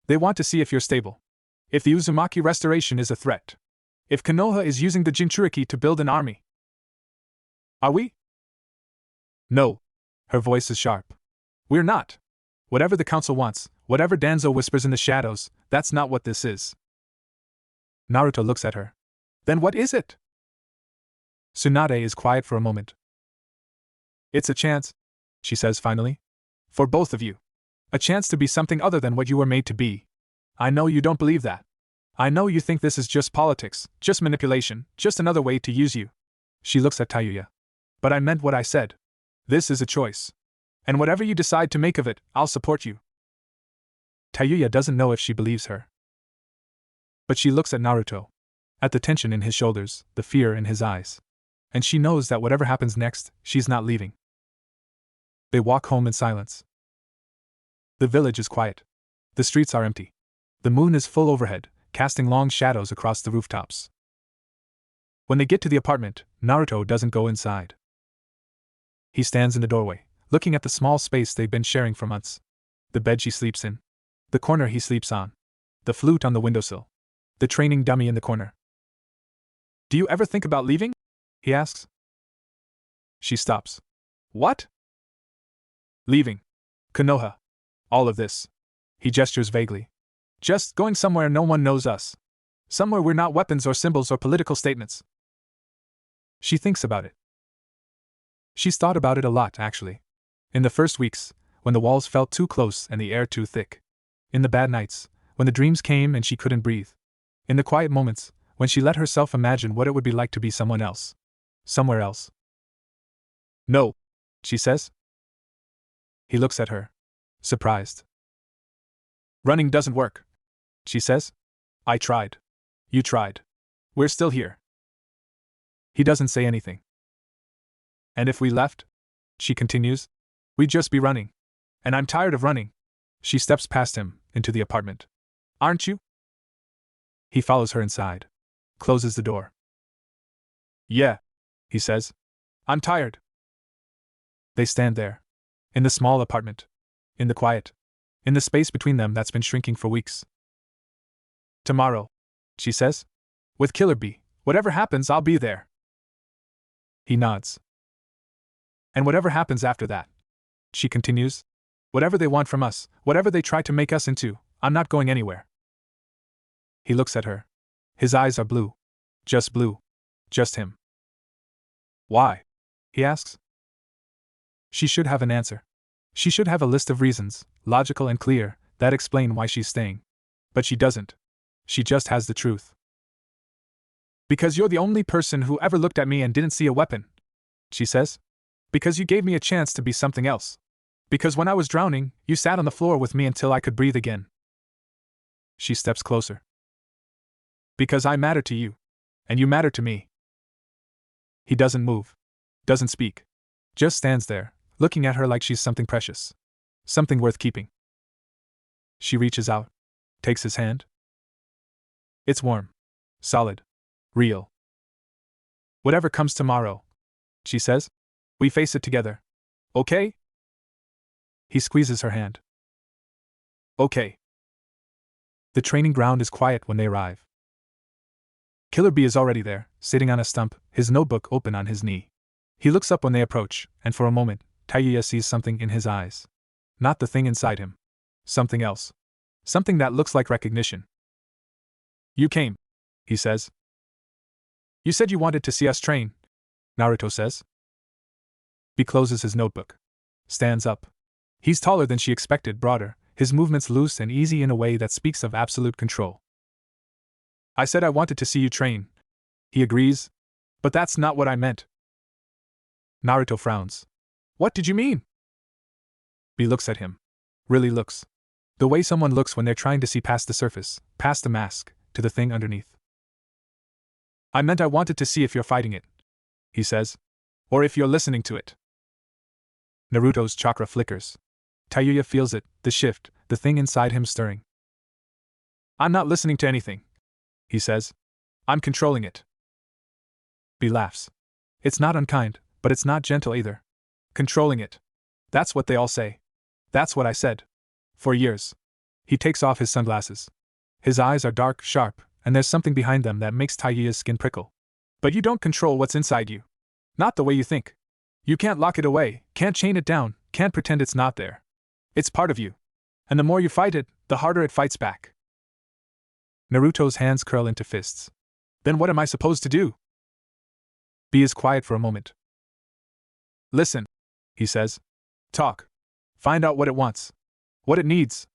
They want to see if you're stable. If the Uzumaki restoration is a threat. If Konoha is using the Jinchuriki to build an army. Are we? No. Her voice is sharp. We're not. Whatever the council wants, whatever Danzo whispers in the shadows, that's not what this is. Naruto looks at her. Then what is it? Tsunade is quiet for a moment. It's a chance, she says finally. For both of you. A chance to be something other than what you were made to be. I know you don't believe that. I know you think this is just politics, just manipulation, just another way to use you. She looks at Tayuya. But I meant what I said. This is a choice. And whatever you decide to make of it, I'll support you. Tayuya doesn't know if she believes her. But she looks at Naruto. At the tension in his shoulders, the fear in his eyes. And she knows that whatever happens next, she's not leaving. They walk home in silence. The village is quiet. The streets are empty. The moon is full overhead, casting long shadows across the rooftops. When they get to the apartment, Naruto doesn't go inside. He stands in the doorway, looking at the small space they've been sharing for months. The bed she sleeps in. The corner he sleeps on. The flute on the windowsill. The training dummy in the corner. Do you ever think about leaving? He asks. She stops. What? Leaving. Konoha. All of this. He gestures vaguely. Just going somewhere no one knows us. Somewhere we're not weapons or symbols or political statements. She thinks about it. She's thought about it a lot, actually. In the first weeks, when the walls felt too close and the air too thick. In the bad nights, when the dreams came and she couldn't breathe. In the quiet moments, when she let herself imagine what it would be like to be someone else. Somewhere else. No, she says. He looks at her. Surprised. Running doesn't work, she says. I tried. You tried. We're still here. He doesn't say anything. And if we left, she continues, we'd just be running. And I'm tired of running. She steps past him, into the apartment. Aren't you? He follows her inside. Closes the door. Yeah, he says. I'm tired. They stand there. In the small apartment. In the quiet. In the space between them that's been shrinking for weeks. Tomorrow, she says. With Killer Bee, whatever happens, I'll be there. He nods. And whatever happens after that, she continues, whatever they want from us, whatever they try to make us into, I'm not going anywhere. He looks at her. His eyes are blue. Just blue. Just him. Why? He asks. She should have an answer. She should have a list of reasons, logical and clear, that explain why she's staying. But she doesn't. She just has the truth. Because you're the only person who ever looked at me and didn't see a weapon, she says. Because you gave me a chance to be something else. Because when I was drowning, you sat on the floor with me until I could breathe again. She steps closer. Because I matter to you. And you matter to me. He doesn't move. Doesn't speak. Just stands there, looking at her like she's something precious. Something worth keeping. She reaches out. Takes his hand. It's warm. Solid. Real. Whatever comes tomorrow, she says, we face it together. Okay? He squeezes her hand. Okay. The training ground is quiet when they arrive. Killer Bee is already there, sitting on a stump, his notebook open on his knee. He looks up when they approach, and for a moment, Tayuya sees something in his eyes. Not the thing inside him. Something else. Something that looks like recognition. You came, he says. You said you wanted to see us train, Naruto says. Bee closes his notebook. Stands up. He's taller than she expected, broader, his movements loose and easy in a way that speaks of absolute control. I said I wanted to see you train. He agrees. But that's not what I meant. Naruto frowns. What did you mean? Bee looks at him. Really looks. The way someone looks when they're trying to see past the surface, past the mask, to the thing underneath. I meant I wanted to see if you're fighting it, he says. Or if you're listening to it. Naruto's chakra flickers. Tayuya feels it, the shift, the thing inside him stirring. I'm not listening to anything, he says. I'm controlling it. Bee laughs. It's not unkind, but it's not gentle either. Controlling it. That's what they all say. That's what I said. For years. He takes off his sunglasses. His eyes are dark, sharp, and there's something behind them that makes Tayuya's skin prickle. But you don't control what's inside you. Not the way you think. You can't lock it away, can't chain it down, can't pretend it's not there. It's part of you. And the more you fight it, the harder it fights back. Naruto's hands curl into fists. Then what am I supposed to do? Bee is quiet for a moment. Listen, he says. Talk. Find out what it wants. What it needs.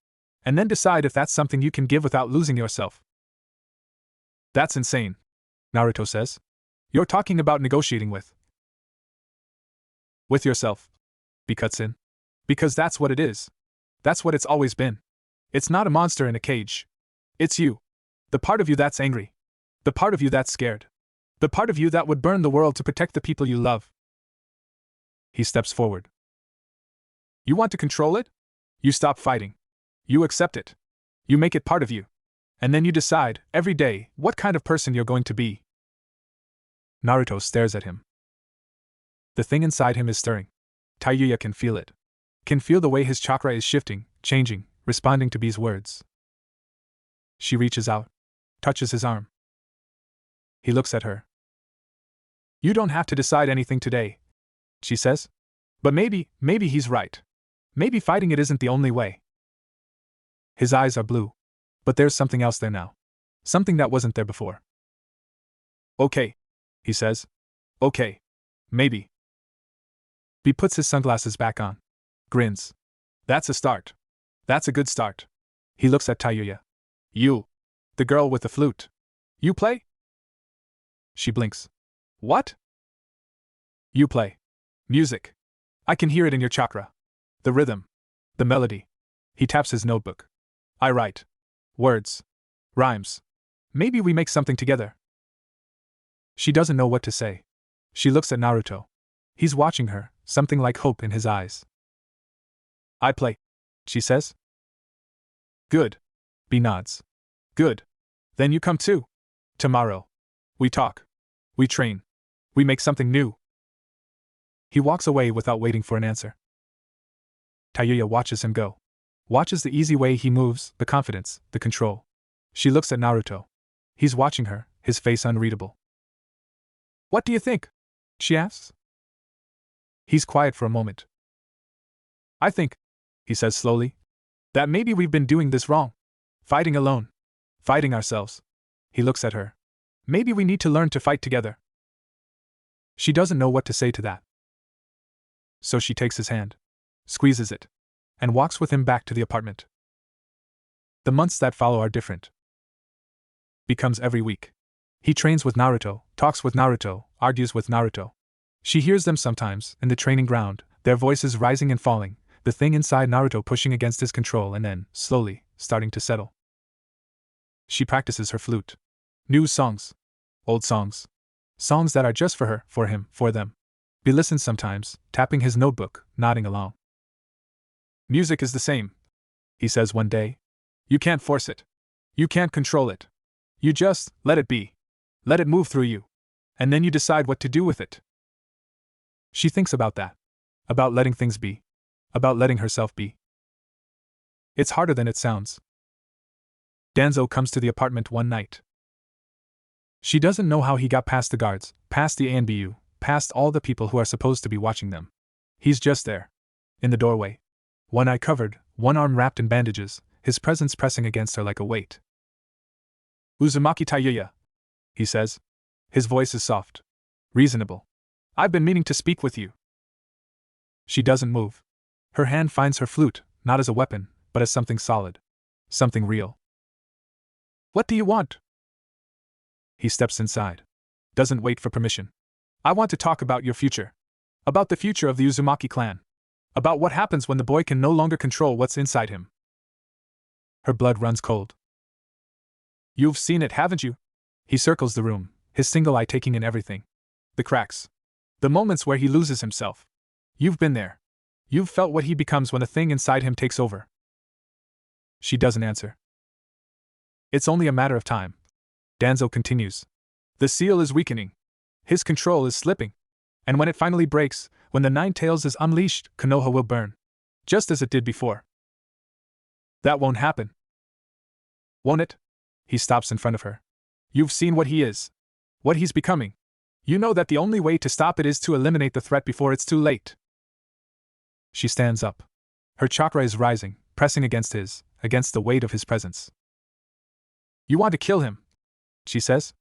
And then decide if that's something you can give without losing yourself. That's insane, Naruto says. You're talking about negotiating with yourself. Bee cuts in. Because that's what it is. That's what it's always been. It's not a monster in a cage. It's you. The part of you that's angry. The part of you that's scared. The part of you that would burn the world to protect the people you love. He steps forward. You want to control it? You stop fighting. You accept it. You make it part of you. And then you decide, every day, what kind of person you're going to be. Naruto stares at him. The thing inside him is stirring. Tayuya can feel it. Can feel the way his chakra is shifting, changing, responding to Bee's words. She reaches out. Touches his arm. He looks at her. You don't have to decide anything today, she says. But maybe he's right. Maybe fighting it isn't the only way. His eyes are blue. But there's something else there now. Something that wasn't there before. Okay, he says. Okay. Maybe. Bee puts his sunglasses back on. Grins. That's a start. That's a good start. He looks at Tayuya. You. The girl with the flute. You play? She blinks. What? You play. Music. I can hear it in your chakra. The rhythm. The melody. He taps his notebook. I write. Words. Rhymes. Maybe we make something together. She doesn't know what to say. She looks at Naruto. He's watching her, something like hope in his eyes. I play, she says. Good. Bee nods. Good. Then you come too. Tomorrow. We talk. We train. We make something new. He walks away without waiting for an answer. Tayuya watches him go. Watches the easy way he moves, the confidence, the control. She looks at Naruto. He's watching her, his face unreadable. What do you think? She asks. He's quiet for a moment. I think, he says slowly, that maybe we've been doing this wrong. Fighting alone. Fighting ourselves. He looks at her. Maybe we need to learn to fight together. She doesn't know what to say to that. So she takes his hand, squeezes it, and walks with him back to the apartment. The months that follow are different. Becomes every week. He trains with Naruto, talks with Naruto, argues with Naruto. She hears them sometimes, in the training ground, their voices rising and falling, the thing inside Naruto pushing against his control and then, slowly, starting to settle. She practices her flute. New songs. Old songs. Songs that are just for her, for him, for them. He listens sometimes, tapping his notebook, nodding along. Music is the same, he says one day. You can't force it. You can't control it. You just let it be. Let it move through you. And then you decide what to do with it. She thinks about that. About letting things be. About letting herself be. It's harder than it sounds. Danzo comes to the apartment one night. She doesn't know how he got past the guards, past the ANBU, past all the people who are supposed to be watching them. He's just there. In the doorway. One eye covered, one arm wrapped in bandages, his presence pressing against her like a weight. Uzumaki Tayuya, he says. His voice is soft. Reasonable. I've been meaning to speak with you. She doesn't move. Her hand finds her flute, not as a weapon, but as something solid. Something real. What do you want? He steps inside. Doesn't wait for permission. I want to talk about your future. About the future of the Uzumaki clan. About what happens when the boy can no longer control what's inside him. Her blood runs cold. You've seen it, haven't you? He circles the room, his single eye taking in everything. The cracks. The moments where he loses himself. You've been there. You've felt what he becomes when the thing inside him takes over. She doesn't answer. It's only a matter of time. Danzo continues. The seal is weakening. His control is slipping. And when it finally breaks, when the Nine Tails is unleashed, Konoha will burn. Just as it did before. That won't happen. Won't it? He stops in front of her. You've seen what he is. What he's becoming. You know that the only way to stop it is to eliminate the threat before it's too late. She stands up. Her chakra is rising, pressing against his, against the weight of his presence. You want to kill him, she says.